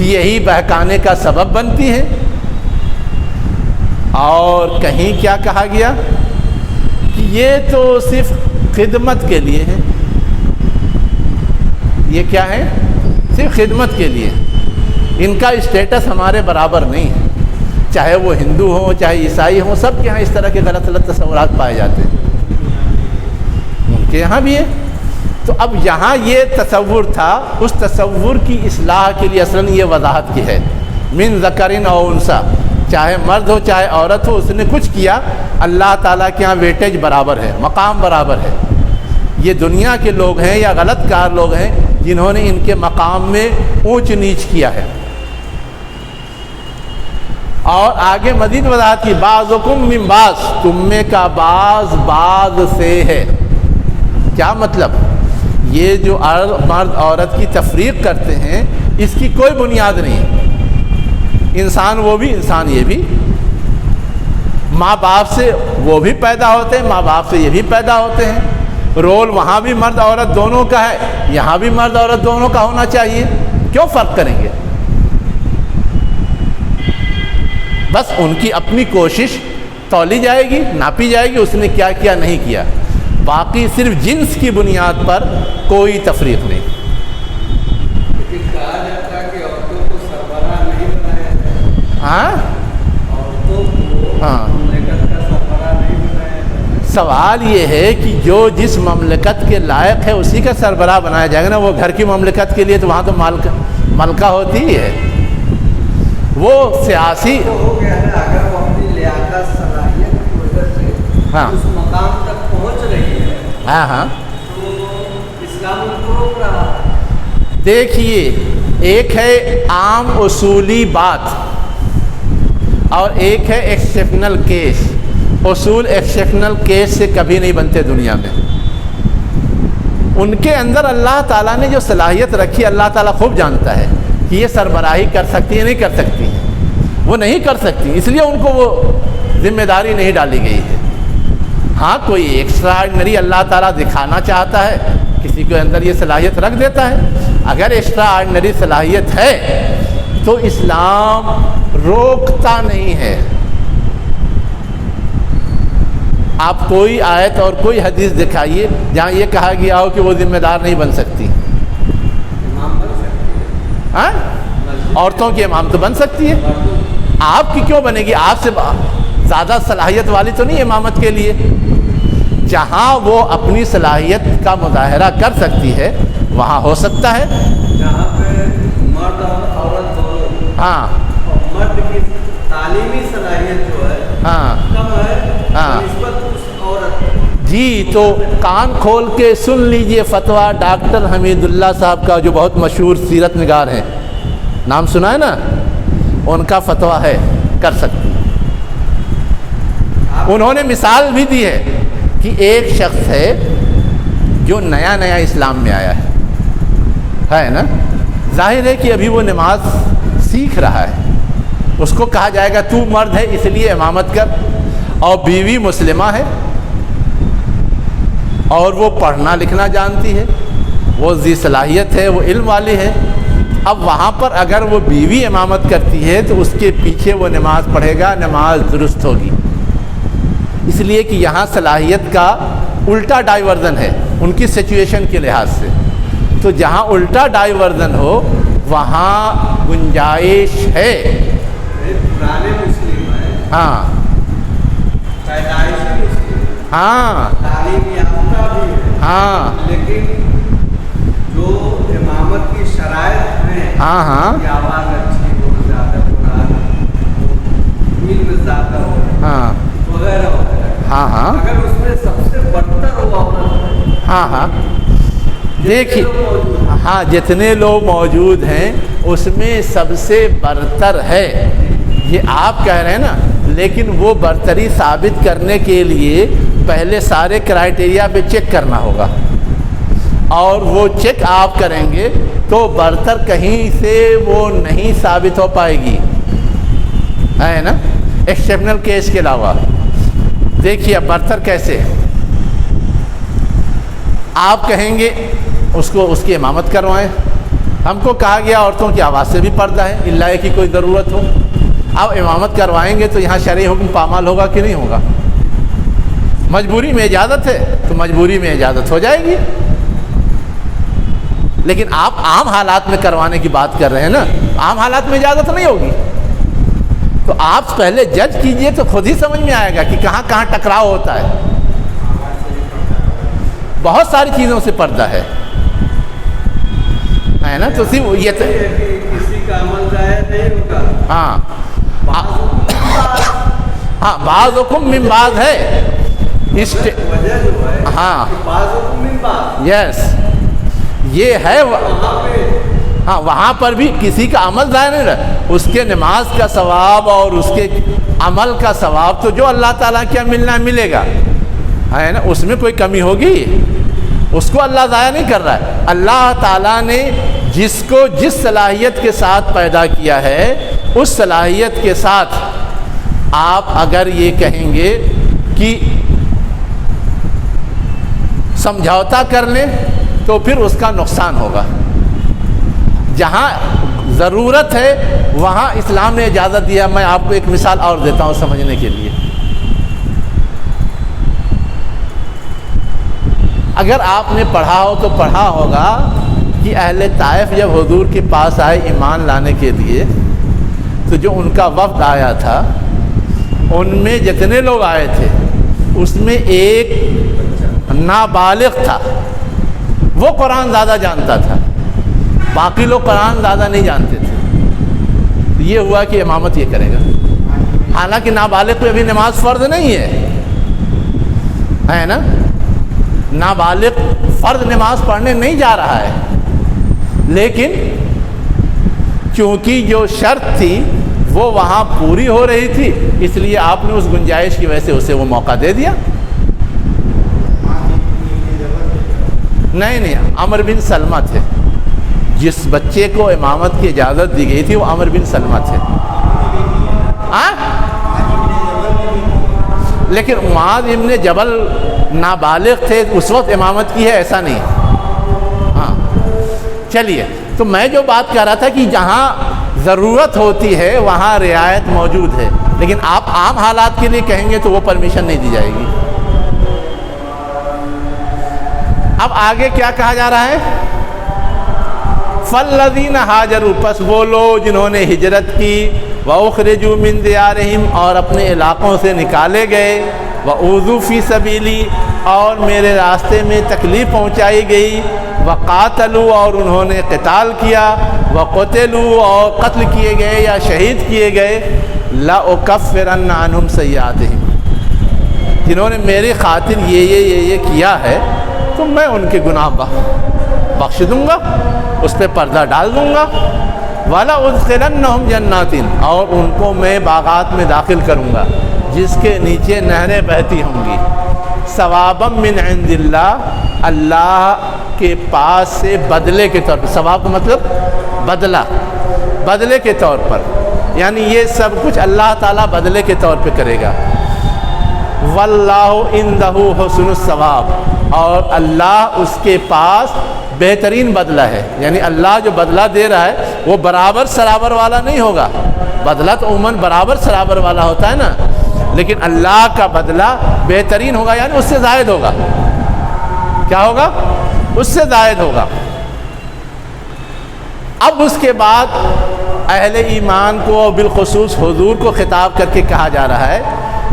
یہی بہکانے کا سبب بنتی ہے، اور کہیں کیا کہا گیا کہ یہ تو صرف خدمت کے لیے ہے۔ یہ کیا ہے؟ صرف خدمت کے لیے، ان کا اسٹیٹس ہمارے برابر نہیں ہے، چاہے وہ ہندو ہوں چاہے عیسائی ہوں، سب کے ہاں اس طرح کے غلط غلط تصورات پائے جاتے ہیں، ان کے یہاں بھی ہے۔ تو اب یہاں یہ تصور تھا، اس تصور کی اصلاح کے لیے اصلاً یہ وضاحت کی ہے، من ذکرن او انثی، چاہے مرد ہو چاہے عورت ہو، اس نے کچھ کیا، اللہ تعالیٰ کے یہاں ویٹیج برابر ہے، مقام برابر ہے۔ یہ دنیا کے لوگ ہیں یا غلط کار لوگ ہیں جنہوں نے ان کے مقام میں اونچ نیچ کیا ہے۔ اور آگے مزید وضاحت کی، بعضکم من بعض، تم میں کا بعض بعض سے ہے۔ کیا مطلب؟ یہ جو مرد عورت کی تفریق کرتے ہیں اس کی کوئی بنیاد نہیں۔ انسان وہ بھی، انسان یہ بھی، ماں باپ سے وہ بھی پیدا ہوتے ہیں، ماں باپ سے یہ بھی پیدا ہوتے ہیں، رول وہاں بھی مرد عورت دونوں کا ہے، یہاں بھی مرد عورت دونوں کا ہونا چاہیے، کیوں فرق کریں گے؟ بس ان کی اپنی کوشش تولی جائے گی، ناپی جائے گی اس نے کیا کیا نہیں کیا، باقی صرف جنس کی بنیاد پر کوئی تفریق نہیں۔ لیکن کہا جاتا ہے کہ عورتوں کو سربراہ نہیں بنایا جائے، ہاں عورتوں کو مملکت کا سربراہ نہیں بنایا جائے۔ سوال یہ ہے کہ جو جس مملکت کے لائق ہے اسی کا سربراہ بنایا جائے گا نا۔ وہ گھر کی مملکت کے لیے تو وہاں تو ملکہ ہوتی ہی ہے، وہ سیاسی ہو گیا ہے، اگر وہ اپنی لیاقت صلاحیت کی وجہ سے اس مقام تک پہنچ رہی ہے، ہاں تو اسلام ان کو روک رہا ہے۔ دیکھیے، ایک ہے عام اصولی بات اور ایک ہے ایکسیپشنل کیس۔ اصول ایکسیپشنل کیس سے کبھی نہیں بنتے دنیا میں۔ ان کے اندر اللہ تعالیٰ نے جو صلاحیت رکھی، اللہ تعالیٰ خوب جانتا ہے کہ یہ سربراہی کر سکتی ہے نہیں کر سکتی ہے، وہ نہیں کر سکتی، اس لیے ان کو وہ ذمہ داری نہیں ڈالی گئی ہے۔ ہاں کوئی ایکسٹرا آرڈنری اللہ تعالیٰ دکھانا چاہتا ہے، کسی کے اندر یہ صلاحیت رکھ دیتا ہے۔ اگر ایکسٹرا آرڈنری صلاحیت ہے تو اسلام روکتا نہیں ہے۔ آپ کوئی آیت اور کوئی حدیث دکھائیے جہاں یہ کہا گیا ہو کہ وہ ذمہ دار نہیں بن سکتی۔ امام بن سکتی ہے، ہاں، عورتوں کی امام تو بن سکتی ہے، آپ کی کیوں بنے گی؟ آپ سے زیادہ صلاحیت والی تو نہیں امامت کے لیے۔ جہاں وہ اپنی صلاحیت کا مظاہرہ کر سکتی ہے وہاں ہو سکتا ہے۔ جہاں پہ مرد اور عورت دونوں، ہاں، اور مرد کی تعلیمی صلاحیت جو ہے کم ہے نسبت اس عورت۔ جی، تو کان کھول کے سن لیجئے فتویٰ ڈاکٹر حمید اللہ صاحب کا، جو بہت مشہور سیرت نگار ہیں، نام سنا ہے نا؟ ان کا فتویٰ ہے، کر سکتی۔ انہوں نے مثال بھی دی ہے کہ ایک شخص ہے جو نیا نیا اسلام میں آیا ہے نا، ظاہر ہے کہ ابھی وہ نماز سیکھ رہا ہے، اس کو کہا جائے گا تو مرد ہے اس لیے امامت کر، اور بیوی مسلمہ ہے اور وہ پڑھنا لکھنا جانتی ہے، وہ ذی صلاحیت ہے، وہ علم والی ہے۔ اب وہاں پر اگر وہ بیوی امامت کرتی ہے تو اس کے پیچھے وہ نماز پڑھے گا، نماز درست ہوگی، اس لیے کہ یہاں صلاحیت کا الٹا ڈائیورژن ہے ان کی سچویشن کے لحاظ سے۔ تو جہاں الٹا ڈائیورژن ہو وہاں گنجائش ہے۔ پرانے مسلم ہیں، ہاں پیدائشی مسلم، ہاں تعلیم یافتہ بھی ہے، ہاں لیکن جو امامت کی شرائط ہیں، ہاں کہ آواز اچھی ہو، زیادہ قرآن ہو، علم زیادہ ہو، ہاں وغیرہ وغیرہ، ہاں اگر اس میں سب سے برتر وہ عورت ہے، ہاں دیکھیے، ہاں جتنے لوگ موجود ہیں اس میں سب سے برتر ہے، یہ آپ کہہ رہے ہیں نا، لیکن وہ برتری ثابت کرنے کے لیے پہلے سارے کرائٹیریا پہ چیک کرنا ہوگا، اور وہ چیک آپ کریں گے تو برتر کہیں سے وہ نہیں ثابت ہو پائے گی، ہے نا، ایکسیپشنل کیس کے علاوہ۔ دیکھیے اب برتر کیسے، آپ کہیں گے اس کو اس کی امامت کروائیں، ہم کو کہا گیا عورتوں کی آواز سے بھی پردہ ہے الا کی کوئی ضرورت ہو، اب امامت کروائیں گے تو یہاں شرعی حکم پامال ہوگا کہ نہیں ہوگا؟ مجبوری میں اجازت ہے تو مجبوری میں اجازت ہو جائے گی، لیکن آپ عام حالات میں کروانے کی بات کر رہے ہیں نا، عام حالات میں اجازت نہیں ہوگی، تو آپ پہلے جج کیجئے تو خود ہی سمجھ میں آئے گا کہ کہاں کہاں ٹکراؤ ہوتا ہے۔ بہت ساری چیزوں سے پردہ ہے نا، تو یہ کسی کا عمل ظاہر نہیں ہوگا۔ ہاں ہاں، بعض حکم من بعض ہے، اس وجہ جو ہے ہاں بعض حکم من بعض، یس یہ ہے، ہاں وہاں پر بھی کسی کا عمل ظاہر نہیں رہا، اس کے نماز کا ثواب اور اس کے عمل کا ثواب تو جو اللہ تعالیٰ کیا ملنا ملے گا، ہے نا، اس میں کوئی کمی ہوگی؟ اس کو اللہ ضائع نہیں کر رہا ہے۔ اللہ تعالیٰ نے جس کو جس صلاحیت کے ساتھ پیدا کیا ہے اس صلاحیت کے ساتھ آپ اگر یہ کہیں گے کہ سمجھوتا کر لیں تو پھر اس کا نقصان ہوگا۔ جہاں ضرورت ہے وہاں اسلام نے اجازت دیا۔ میں آپ کو ایک مثال اور دیتا ہوں سمجھنے کے لیے۔ اگر آپ نے پڑھا ہو تو پڑھا ہوگا کہ اہل طائف جب حضور کے پاس آئے ایمان لانے کے لیے تو جو ان کا وفد آیا تھا ان میں جتنے لوگ آئے تھے اس میں ایک نابالغ تھا، وہ قرآن زیادہ جانتا تھا، باقی لوگ قرآن زیادہ نہیں جانتے تھے۔ یہ ہوا کہ امامت یہ کرے گا، حالانکہ نابالغ پہ ابھی نماز فرض نہیں ہے نا، نابالغ فرض نماز پڑھنے نہیں جا رہا ہے، لیکن چونکہ جو شرط تھی وہ وہاں پوری ہو رہی تھی اس لیے آپ نے اس گنجائش کی وجہ سے اسے وہ موقع دے دیا۔ نہیں، عمر بن سلمہ تھے، جس بچے کو امامت کی اجازت دی گئی تھی وہ عمر بن سلمہ تھے۔ لیکن معاذ ابن جبل نابالغ تھے، اس وقت امامت کی ہے ایسا نہیں۔ ہاں چلیے، تو میں جو بات کر رہا تھا کہ جہاں ضرورت ہوتی ہے وہاں رعایت موجود ہے، لیکن آپ عام حالات کے لیے کہیں گے تو وہ پرمیشن نہیں دی جائے گی۔ اب آگے کیا کہا جا رہا ہے؟ فَالَّذِينَ هَاجَرُوا، پس وہ لوگ جنہوں نے ہجرت کی، وَأُخْرِجُوا مِن دِيَارِهِمْ، اور اپنے علاقوں سے نکالے گئے، وَأُوذُوا فِي سَبِيلِي، اور میرے راستے میں تکلیف پہنچائی گئی، وَقَاتَلُوا، اور انہوں نے قتال کیا، وَقُتِلُوا، اور قتل کیے گئے یا شہید کیے گئے، لَأُكَفِّرَنَّ عَنْهُمْ سَيِّئَاتِهِمْ، جنہوں نے میری خاطر یہ کیا ہے تو میں ان کے گناہ بخش دوں گا، اس پہ پردہ ڈال دوں گا، وَلَا أُدْخِلَنَّهُمْ جَنَّاتٍ، اور ان کو میں باغات میں داخل کروں گا جس کے نیچے نہریں بہتی ہوں گی، ثوابًا من عند اللہ، اللہ کے پاس سے بدلے کے طور پر، ثواب کا مطلب بدلے کے طور پر، یعنی یہ سب کچھ اللہ تعالیٰ بدلے کے طور پہ کرے گا۔ وَاللَّهُ عِندَهُ حُسْنُ الثواب، اور اللہ اس کے پاس بہترین بدلہ ہے، یعنی اللہ جو بدلہ دے رہا ہے وہ برابر سرابر والا نہیں ہوگا، بدلہ تو عموماً برابر سرابر والا ہوتا ہے نا، لیکن اللہ کا بدلہ بہترین ہوگا، یعنی اس سے زائد ہوگا۔ کیا ہوگا؟ اس سے زائد ہوگا۔ اب اس کے بعد اہل ایمان کو بالخصوص حضور کو خطاب کر کے کہا جا رہا ہے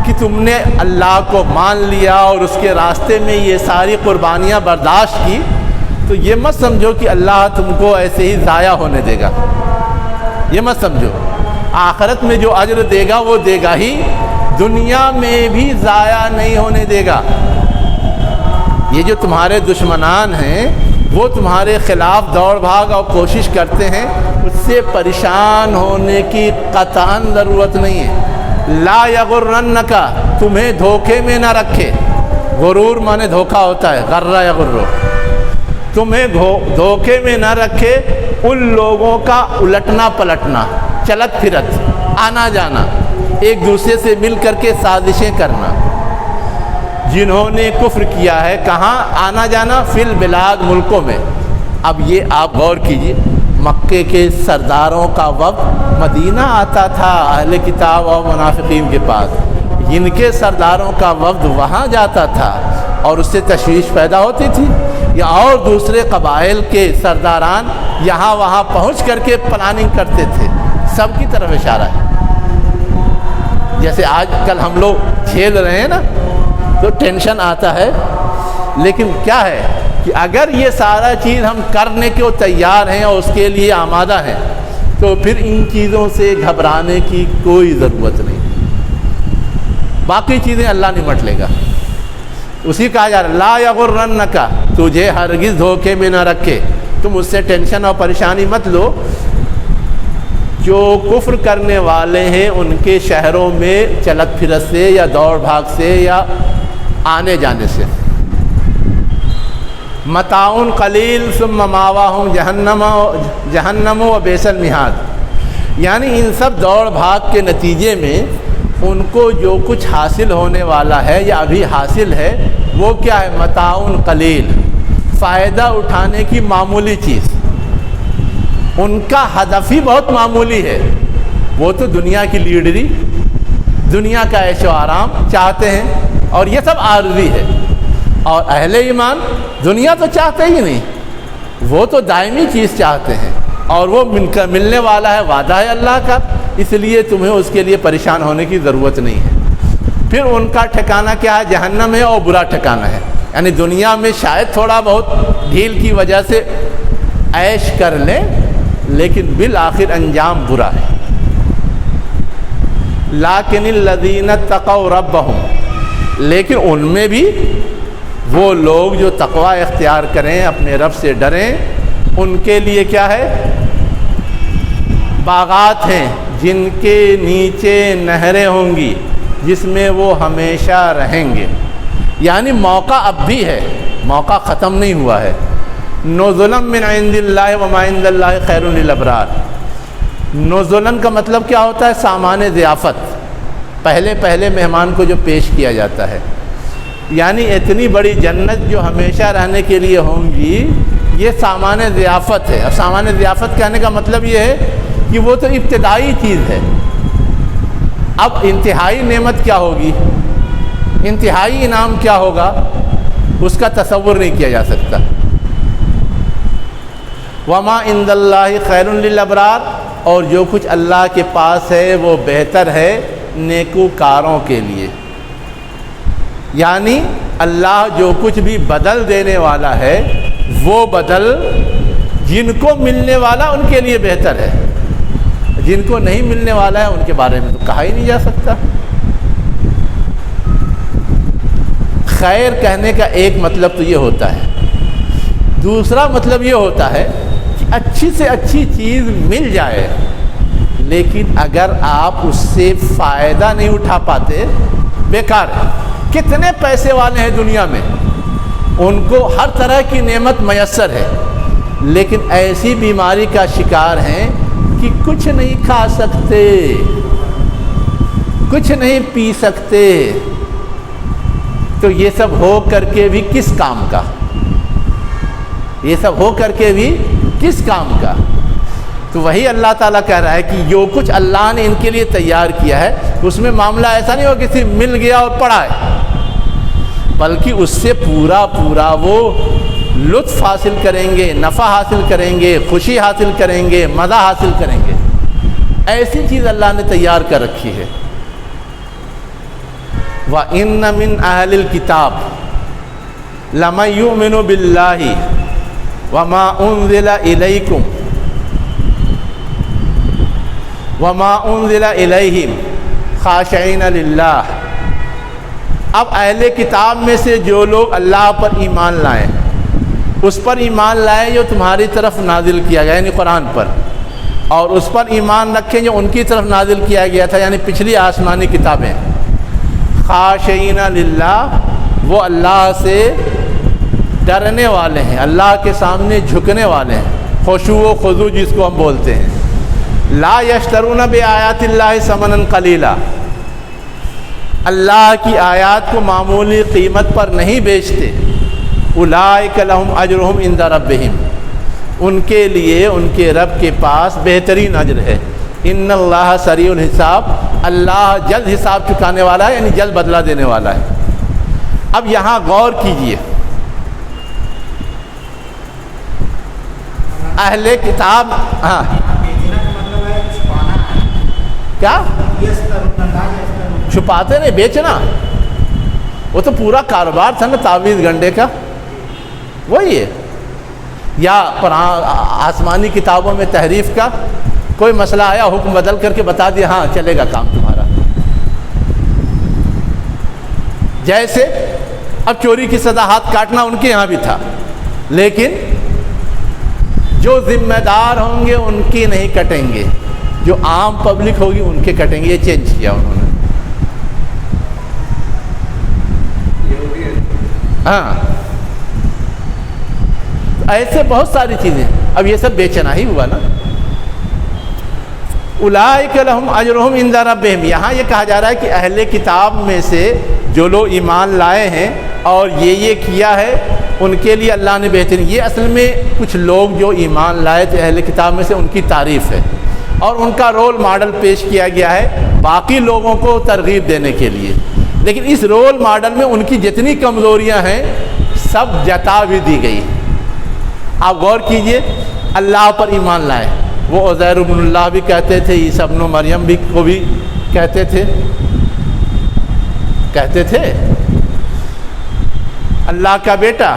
کہ تم نے اللہ کو مان لیا اور اس کے راستے میں یہ ساری قربانیاں برداشت کی، تو یہ مت سمجھو کہ اللہ تم کو ایسے ہی ضائع ہونے دے گا، یہ مت سمجھو، آخرت میں جو اجر دے گا وہ دے گا ہی، دنیا میں بھی ضائع نہیں ہونے دے گا۔ یہ جو تمہارے دشمنان ہیں وہ تمہارے خلاف دوڑ بھاگ اور کوشش کرتے ہیں، اس سے پریشان ہونے کی قطعاً ضرورت نہیں ہے۔ لا یغرنک، تمہیں دھوکے میں نہ رکھے، غرور مانے دھوکہ ہوتا ہے، غرہ یا غرو، تمہیں دھوکے میں نہ رکھے ان لوگوں کا الٹنا پلٹنا، چلت پھرت، آنا جانا، ایک دوسرے سے مل کر کے سازشیں کرنا، جنہوں نے کفر کیا ہے۔ کہاں آنا جانا؟ فی البلاد، ملکوں میں۔ اب یہ آپ غور کیجئے، مکے کے سرداروں کا وفد مدینہ آتا تھا اہل کتاب اور منافقین کے پاس، ان کے سرداروں کا وفد وہاں جاتا تھا اور اس سے تشویش پیدا ہوتی تھی، یا اور دوسرے قبائل کے سرداران یہاں وہاں پہنچ کر کے پلاننگ کرتے تھے۔ سب کی طرف اشارہ ہے۔ جیسے آج کل ہم لوگ کھیل رہے ہیں نا تو ٹینشن آتا ہے، لیکن کیا ہے کہ اگر یہ سارا چیز ہم کرنے کو تیار ہیں اور اس کے لیے آمادہ ہیں تو پھر ان چیزوں سے گھبرانے کی کوئی ضرورت نہیں، باقی چیزیں اللہ نمٹ لے گا۔ اسی کہا جا رہا لا یغرنک، تجھے ہرگز دھوکے میں نہ رکھے، تم اس سے ٹینشن اور پریشانی مت لو۔ جو کفر کرنے والے ہیں ان کے شہروں میں چلت پھرت سے یا دوڑ بھاگ سے یا آنے جانے سے، متاع قلیل ثم ماواہم جہنم و بئس المہاد، یعنی ان سب دوڑ بھاگ کے نتیجے میں ان کو جو کچھ حاصل ہونے والا ہے یا ابھی حاصل ہے وہ کیا ہے؟ متاع قلیل، فائدہ اٹھانے کی معمولی چیز، ان کا ہدف ہی بہت معمولی ہے۔ وہ تو دنیا کی لیڈری، دنیا کا عیش و آرام چاہتے ہیں، اور یہ سب عارضی ہے۔ اور اہل ایمان دنیا تو چاہتے ہی نہیں، وہ تو دائمی چیز چاہتے ہیں، اور وہ ملنے والا ہے، وعدہ ہے اللہ کا، اس لیے تمہیں اس کے لیے پریشان ہونے کی ضرورت نہیں ہے۔ پھر ان کا ٹھکانہ کیا ہے؟ جہنم ہے، اور برا ٹھکانہ ہے۔ یعنی دنیا میں شاید تھوڑا بہت ڈھیل کی وجہ سے عیش کر لیں، لیکن بالآخر انجام برا ہے۔ لیکن الذین اتقوا ربہم، لیکن ان میں بھی وہ لوگ جو تقوی اختیار کریں، اپنے رب سے ڈریں، ان کے لیے کیا ہے؟ باغات ہیں جن کے نیچے نہریں ہوں گی، جس میں وہ ہمیشہ رہیں گے۔ یعنی موقع اب بھی ہے، موقع ختم نہیں ہوا ہے۔ نزلا من عند اللہ وما عند اللہ خیر للابرار۔ نزلا کا مطلب کیا ہوتا ہے؟ سامان ضیافت، پہلے مہمان کو جو پیش کیا جاتا ہے، یعنی اتنی بڑی جنت جو ہمیشہ رہنے کے لیے ہوں گی، یہ سامان ضیافت ہے۔ اور سامان ضیافت کہنے کا مطلب یہ ہے کہ وہ تو ابتدائی چیز ہے، اب انتہائی نعمت کیا ہوگی، انتہائی انعام کیا ہوگا، اس کا تصور نہیں کیا جا سکتا۔ وما عند اللہ خیر للابرار، اور جو کچھ اللہ کے پاس ہے وہ بہتر ہے نیکوکاروں کے لیے۔ یعنی اللہ جو کچھ بھی بدل دینے والا ہے وہ بدل جن کو ملنے والا ان کے لیے بہتر ہے، جن کو نہیں ملنے والا ہے ان کے بارے میں تو کہا ہی نہیں جا سکتا۔ خیر کہنے کا ایک مطلب تو یہ ہوتا ہے، دوسرا مطلب یہ ہوتا ہے کہ اچھی سے اچھی چیز مل جائے، لیکن اگر آپ اس سے فائدہ نہیں اٹھا پاتے، بیکار ہے۔ کتنے پیسے والے ہیں دنیا میں، ان کو ہر طرح کی نعمت میسر ہے، لیکن ایسی بیماری کا شکار ہیں کہ کچھ نہیں کھا سکتے، کچھ نہیں پی سکتے، تو یہ سب ہو کر کے بھی کس کام کا، یہ سب ہو کر کے بھی کس کام کا؟ تو وہی اللہ تعالیٰ کہہ رہا ہے کہ جو کچھ اللہ نے ان کے لیے تیار کیا ہے اس میں معاملہ ایسا نہیں ہو کہ صرف مل گیا اور پڑا ہے، بلکہ اس سے پورا وہ لطف حاصل کریں گے، نفع حاصل کریں گے، خوشی حاصل کریں گے، مزہ حاصل کریں گے۔ ایسی چیز اللہ نے تیار کر رکھی ہے۔ وَإِنَّ مِنْ أَهْلِ الْكِتَابِ لَمَن يُؤْمِنُ بِاللَّهِ وَمَا أُنزِلَ إِلَيْكُمْ وَمَا أُنزِلَ إِلَيْهِمْ خَاشِعِينَ لِلَّهِ۔ اب اہل کتاب میں سے جو لوگ اللہ پر ایمان لائیں، اس پر ایمان لائیں جو تمہاری طرف نازل کیا گیا یعنی قرآن پر، اور اس پر ایمان رکھیں جو ان کی طرف نازل کیا گیا تھا یعنی پچھلی آسمانی کتابیں، خاشعین للہ، وہ اللہ سے ڈرنے والے ہیں، اللہ کے سامنے جھکنے والے ہیں، خشوع و خضوع جس کو ہم بولتے ہیں۔ لا یشترون بآیات اللہ ثمنا قلیلا، اللہ کی آیات کو معمولی قیمت پر نہیں بیچتے۔ اولئک لہم اجرہم عند ربہم، ان کے لیے ان کے رب کے پاس بہترین اجر ہے۔ ان اللہ سریع الحساب، اللہ جلد حساب چکانے والا ہے، یعنی جلد بدلہ دینے والا ہے۔ اب یہاں غور کیجئے، اہل کتاب، ہاں کیا چھپاتے نہیں، بیچنا، وہ تو پورا کاروبار تھا نا تعویذ گنڈے کا، وہی ہے۔ یا آسمانی کتابوں میں تحریف کا کوئی مسئلہ آیا، حکم بدل کر کے بتا دیا، ہاں چلے گا کام تمہارا۔ جیسے اب چوری کی سزا ہاتھ کاٹنا ان کے یہاں بھی تھا، لیکن جو ذمہ دار ہوں گے ان کی نہیں کٹیں گے، جو عام پبلک ہوگی ان کے کٹیں گے، یہ چینج کیا انہوں نے۔ ہاں ایسے بہت ساری چیزیں، اب یہ سب بیچنا ہی ہوا نا۔ اولئک لہم اجرہم عند ربہم، یہاں یہ کہا جا رہا ہے کہ اہل کتاب میں سے جو لوگ ایمان لائے ہیں اور یہ کیا ہے، ان کے لیے اللہ نے بہترین، یہ اصل میں کچھ لوگ جو ایمان لائے تھے اہل کتاب میں سے، ان کی تعریف ہے اور ان کا رول ماڈل پیش کیا گیا ہے باقی لوگوں کو ترغیب دینے کے لیے۔ لیکن اس رول ماڈل میں ان کی جتنی کمزوریاں ہیں سب جتا بھی دی گئی۔ آپ غور کیجئے، اللہ پر ایمان لائے، وہ عزیر ابن اللہ بھی کہتے تھے، عیسیٰ ابن مریم بھی کو بھی کہتے تھے اللہ کا بیٹا،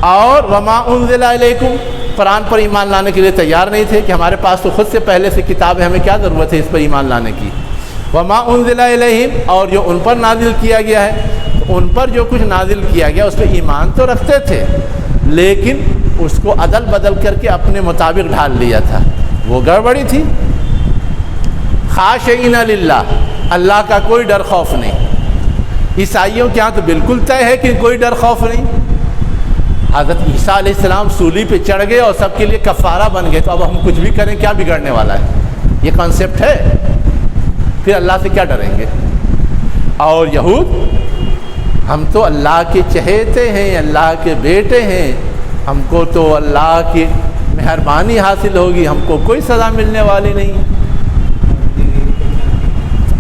اور وما انزل الیکم، قرآن پر ایمان لانے کے لیے تیار نہیں تھے کہ ہمارے پاس تو خود سے پہلے سے کتاب ہے، ہمیں کیا ضرورت ہے اس پر ایمان لانے کی۔ وما انزل الیہم، اور جو ان پر نازل کیا گیا ہے، ان پر جو کچھ نازل کیا گیا اس پہ ایمان تو رکھتے تھے، لیکن اس کو عدل بدل کر کے اپنے مطابق ڈھال لیا تھا، وہ گڑبڑی تھی۔ خاشعین للہ، اللہ کا کوئی ڈر خوف نہیں۔ عیسائیوں کے ہاں تو بالکل طے ہے کہ کوئی ڈر خوف نہیں۔ حضرت عیسیٰ علیہ السلام سولی پہ چڑھ گئے اور سب کے لیے کفارہ بن گئے، تو اب ہم کچھ بھی کریں کیا بگڑنے والا ہے؟ یہ کانسیپٹ ہے، پھر اللہ سے کیا ڈریں گے؟ اور یہود، ہم تو اللہ کے چہیتے ہیں، اللہ کے بیٹے ہیں، ہم کو تو اللہ کی مہربانی حاصل ہوگی، ہم کو کوئی سزا ملنے والی نہیں۔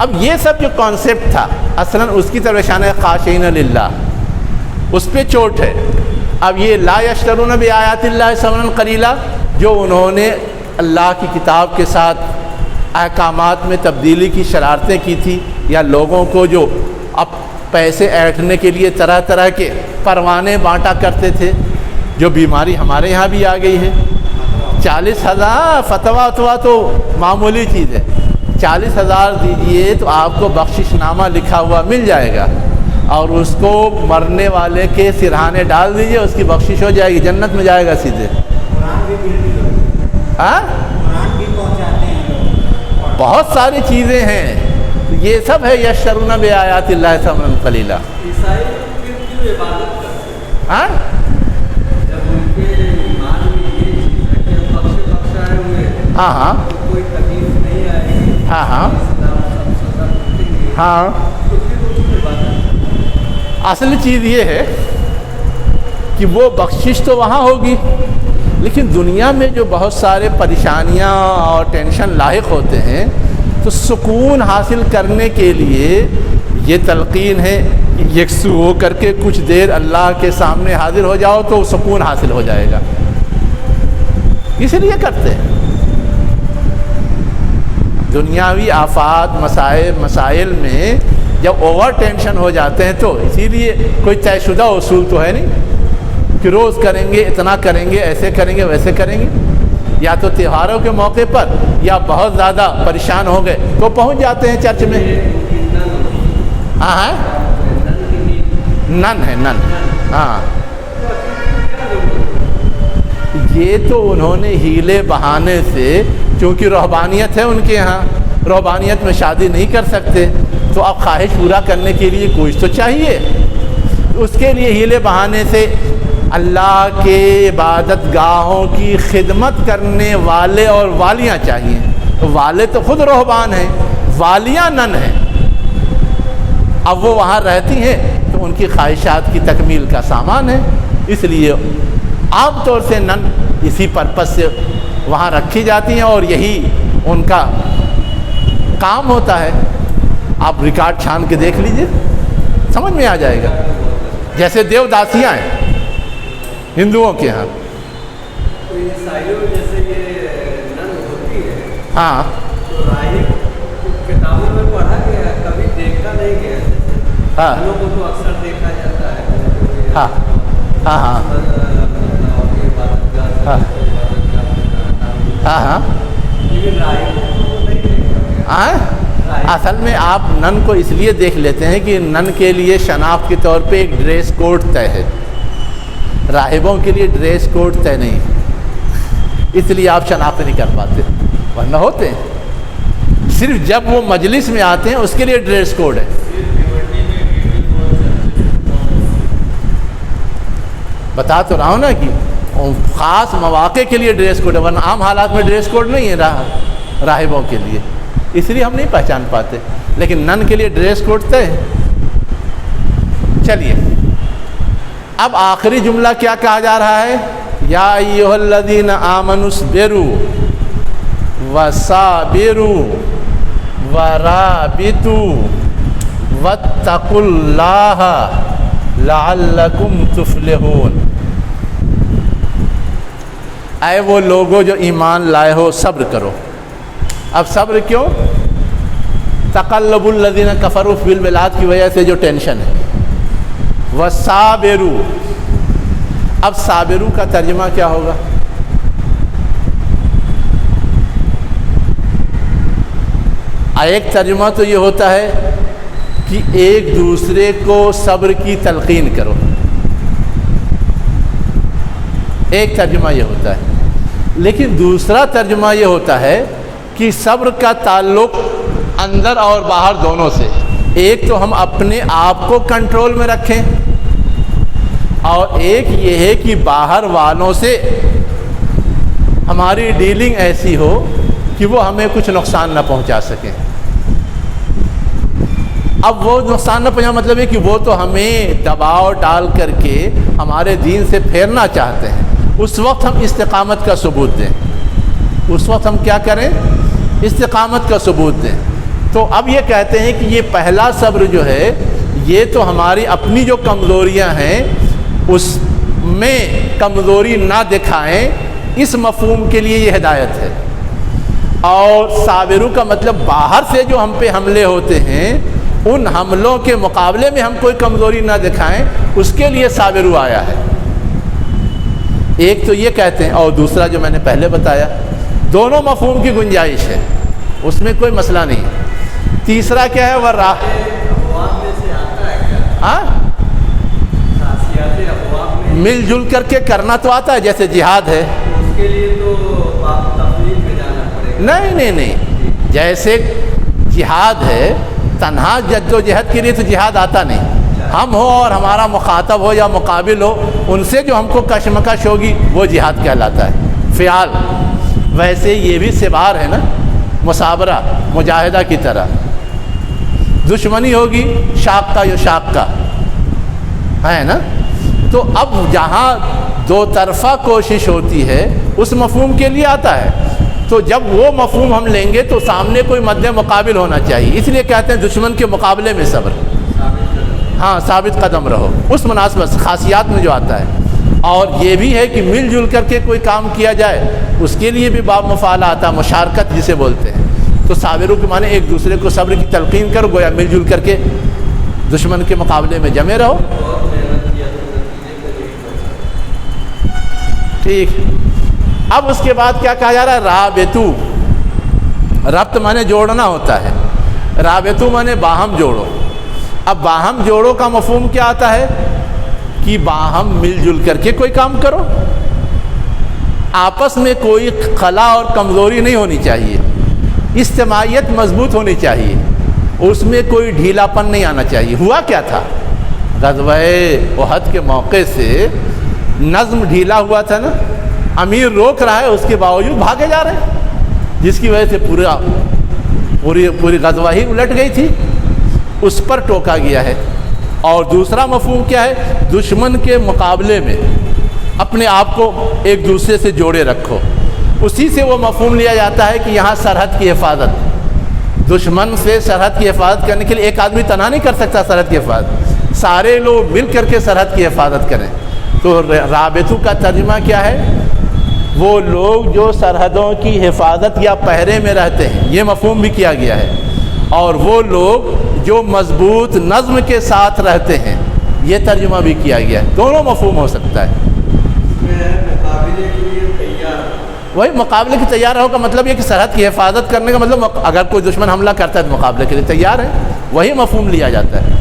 اب یہ سب جو کانسیپٹ تھا اصلاً اس کی طرف اشارہ ہے خاشعین للہ، اس پہ چوٹ ہے۔ اب یہ لا یشترون بآیات اللہ ثمنا قلیلا، جو انہوں نے اللہ کی کتاب کے ساتھ احکامات میں تبدیلی کی شرارتیں کی تھی، یا لوگوں کو جو اب پیسے ایٹھنے کے لیے طرح طرح کے پروانے بانٹا کرتے تھے، جو بیماری ہمارے یہاں بھی آ گئی ہے۔ 40,000 فتوا تو معمولی چیز ہے، 40,000 دیجئے تو آپ کو بخشش نامہ لکھا ہوا مل جائے گا، اور اس کو مرنے والے کے سرہانے ڈال دیجئے، اس کی بخشش ہو جائے گی، جنت میں جائے گا سیدھے۔ بہت ساری چیزیں ہیں، یہ سب ہے یشترون بآیات اللہ ثمنا قلیلا۔ ہاں ہاں ہاں ہاں ہاں ہاں، اصل چیز یہ ہے کہ وہ بخشش تو وہاں ہوگی، لیکن دنیا میں جو بہت سارے پریشانیاں اور ٹینشن لاحق ہوتے ہیں، تو سکون حاصل کرنے کے لیے یہ تلقین ہے کہ یکسو ہو کر کے کچھ دیر اللہ کے سامنے حاضر ہو جاؤ تو سکون حاصل ہو جائے گا، اسی لیے کرتے ہیں۔ دنیاوی آفات مسائل میں جب اوور ٹینشن ہو جاتے ہیں، تو اسی لیے کوئی طے شدہ اصول تو ہے نہیں کہ روز کریں گے، اتنا کریں گے، ایسے کریں گے، ویسے کریں گے۔ یا تو تہواروں کے موقع پر یا بہت زیادہ پریشان ہو گئے تو پہنچ جاتے ہیں چرچ میں۔ ہاں نن ہے، نن، ہاں یہ تو انہوں نے ہیلے بہانے سے، چونکہ رہبانیت ہے ان کے ہاں، رہبانیت میں شادی نہیں کر سکتے، تو اب خواہش پورا کرنے کے لیے کچھ تو چاہیے، اس کے لیے ہیلے بہانے سے اللہ کے عبادت گاہوں کی خدمت کرنے والے اور والیاں چاہیے. والے تو خود رہبان ہیں، والیاں نن ہیں. اب وہ وہاں رہتی ہیں تو ان کی خواہشات کی تکمیل کا سامان ہے. اس لیے عام طور سے نن اسی پرپس سے وہاں رکھی جاتی ہیں اور یہی ان کا کام ہوتا ہے. آپ ریکارڈ چھان کے دیکھ لیجئے، سمجھ میں آ جائے گا. جیسے دیو داسیاں ہیں ہندوؤں کے ہاں. تو عیسائیوں جیسے یہ نن ہوتی ہے، ہاں تو راہب کتابوں میں پڑھا گیا، کبھی دیکھا نہیں گیا. ہاں ننوں کو تو اکثر دیکھا جاتا ہے. ہاں ہاں ہاں ہاں ہاں. لیکن راہبوں کو نہیں دیکھا گیا. اصل میں آپ نن کو اس لیے دیکھ لیتے ہیں کہ نن کے لیے شناخت کے طور پہ ایک ڈریس کوڈ طے ہے، راہبوں کے لیے ڈریس کوڈ طے نہیں، اس لیے آپ شناخت نہیں کر پاتے. ورنہ ہوتے ہیں، صرف جب وہ مجلس میں آتے ہیں اس کے لیے ڈریس کوڈ ہے. بتا تو رہا ہوں نا کہ خاص مواقع کے لیے ڈریس کوڈ ہے، ورنہ عام حالات میں ڈریس کوڈ نہیں ہے راہبوں کے لیے، اس لیے ہم نہیں پہچان پاتے. لیکن نن کے لیے ڈریس کوڈ طے ہے. چلیے اب آخری جملہ کیا کہا جا رہا ہے؟ یا ایھا الذین آمنوا اصبروا وصابروا ورابطوا واتقوا اللہ لعلکم تفلحون. اے وہ لوگوں جو ایمان لائے ہو، صبر کرو. اب صبر کیوں؟ تقلب الذین کفروا فی البلاد کی وجہ سے جو ٹینشن ہے. وصابروا، اب صابروا کا ترجمہ کیا ہوگا؟ ایک ترجمہ تو یہ ہوتا ہے کہ ایک دوسرے کو صبر کی تلقین کرو، ایک ترجمہ یہ ہوتا ہے. لیکن دوسرا ترجمہ یہ ہوتا ہے کہ صبر کا تعلق اندر اور باہر دونوں سے. ایک تو ہم اپنے آپ کو کنٹرول میں رکھیں، اور ایک یہ ہے کہ باہر والوں سے ہماری ڈیلنگ ایسی ہو کہ وہ ہمیں کچھ نقصان نہ پہنچا سکیں. اب وہ نقصان نہ پہنچا مطلب ہے کہ وہ تو ہمیں دباؤ ڈال کر کے ہمارے دین سے پھیرنا چاہتے ہیں. اس وقت ہم استقامت کا ثبوت دیں. اس وقت ہم کیا کریں؟ استقامت کا ثبوت دیں. تو اب یہ کہتے ہیں کہ یہ پہلا صبر جو ہے یہ تو ہماری اپنی جو کمزوریاں ہیں اس میں کمزوری نہ دکھائیں، اس مفہوم کے لیے یہ ہدایت ہے. اور صابرو کا مطلب باہر سے جو ہم پہ حملے ہوتے ہیں ان حملوں کے مقابلے میں ہم کوئی کمزوری نہ دکھائیں، اس کے لیے صابرو آیا ہے. ایک تو یہ کہتے ہیں، اور دوسرا جو میں نے پہلے بتایا، دونوں مفہوم کی گنجائش ہے، اس میں کوئی مسئلہ نہیں. تیسرا کیا ہے؟ مل جل کر کے کرنا تو آتا ہے، جیسے جہاد ہے. اس کے لیے تو تفریح میں جانا پڑے گا. نہیں، جیسے جہاد ہے، تنہا جد و جہد کے لیے تو جہاد آتا نہیں. ہم ہو اور ہمارا مخاطب ہو یا مقابل ہو، ان سے جو ہم کو کشمکش ہوگی وہ جہاد کہلاتا ہے، فعال. ویسے یہ بھی سبار ہے نا، مصابرہ، مجاہدہ کی طرح. دشمنی ہوگی شاق کا یا شاق کا ہے نا. تو اب جہاں دو طرفہ کوشش ہوتی ہے اس مفہوم کے لیے آتا ہے. تو جب وہ مفہوم ہم لیں گے تو سامنے کوئی مد مقابل ہونا چاہیے. اس لیے کہتے ہیں دشمن کے مقابلے میں صبر. ہاں، ثابت قدم رہو، اس مناسبت خاصیات میں جو آتا ہے. اور یہ بھی ہے کہ مل جل کر کے کوئی کام کیا جائے، اس کے لیے بھی باب مفعلہ آتا ہے، مشارکت جسے بولتے ہیں. تو صابروں کے معنی ایک دوسرے کو صبر کی تلقین کرو، گویا مل جل کر کے دشمن کے مقابلے میں جمے رہو. ٹھیک. اب اس کے بعد کیا کہا جا رہا ہے؟ رابطو. ربط مانے جوڑنا ہوتا ہے، رابطو مانے باہم جوڑو. اب باہم جوڑو کا مفہوم کیا آتا ہے؟ کہ باہم مل جل کر کے کوئی کام کرو، آپس میں کوئی خلا اور کمزوری نہیں ہونی چاہیے، اجتماعیت مضبوط ہونی چاہیے، اس میں کوئی ڈھیلا پن نہیں آنا چاہیے. ہوا کیا تھا؟ غزوہ احد کے موقع سے نظم ڈھیلا ہوا تھا نا، امیر روک رہا ہے اس کے باوجود بھاگے جا رہے ہیں، جس کی وجہ سے پوری غزوہ ہی الٹ گئی تھی، اس پر ٹوکا گیا ہے۔ اور دوسرا مفہوم کیا ہے؟ دشمن کے مقابلے میں اپنے آپ کو ایک دوسرے سے جوڑے رکھو، اسی سے وہ مفہوم لیا جاتا ہے کہ یہاں سرحد کی حفاظت، دشمن سے سرحد کی حفاظت کرنے کے لیے ایک آدمی تنہا نہیں کر سکتا سرحد کی حفاظت، سارے لوگ مل کر کے سرحد کی حفاظت کریں۔ تو رابطوں کا ترجمہ کیا ہے؟ وہ لوگ جو سرحدوں کی حفاظت یا پہرے میں رہتے ہیں، یہ مفہوم بھی کیا گیا ہے، اور وہ لوگ جو مضبوط نظم کے ساتھ رہتے ہیں، یہ ترجمہ بھی کیا گیا ہے۔ دونوں مفہوم ہو سکتا ہے۔ مقابلے کے لیے تیار، وہی مقابلے کی تیار رہو کا مطلب یہ کہ سرحد کی حفاظت کرنے کا مطلب اگر کوئی دشمن حملہ کرتا ہے تو مقابلے کے لیے تیار ہے، وہی مفہوم لیا جاتا ہے۔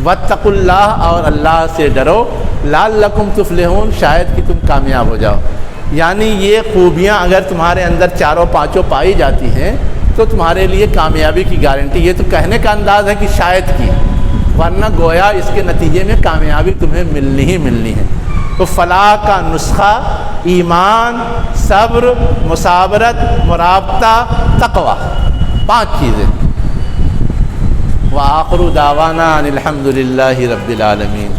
واتقوا اللہ، اور اللہ سے ڈرو، لعلکم تفلحون، شاید کہ تم کامیاب ہو جاؤ۔ یعنی یہ خوبیاں اگر تمہارے اندر چاروں پانچوں پائی جاتی ہیں تو تمہارے لیے کامیابی کی گارنٹی۔ یہ تو کہنے کا انداز ہے کہ شاید کی، ورنہ گویا اس کے نتیجے میں کامیابی تمہیں ملنی ہی ملنی ہے۔ تو فلاح کا نسخہ ایمان، صبر، مصابرت، مرابطہ، تقوی، 5 چیزیں۔ وآخر دعوانا ان الحمد للہ رب العالمین۔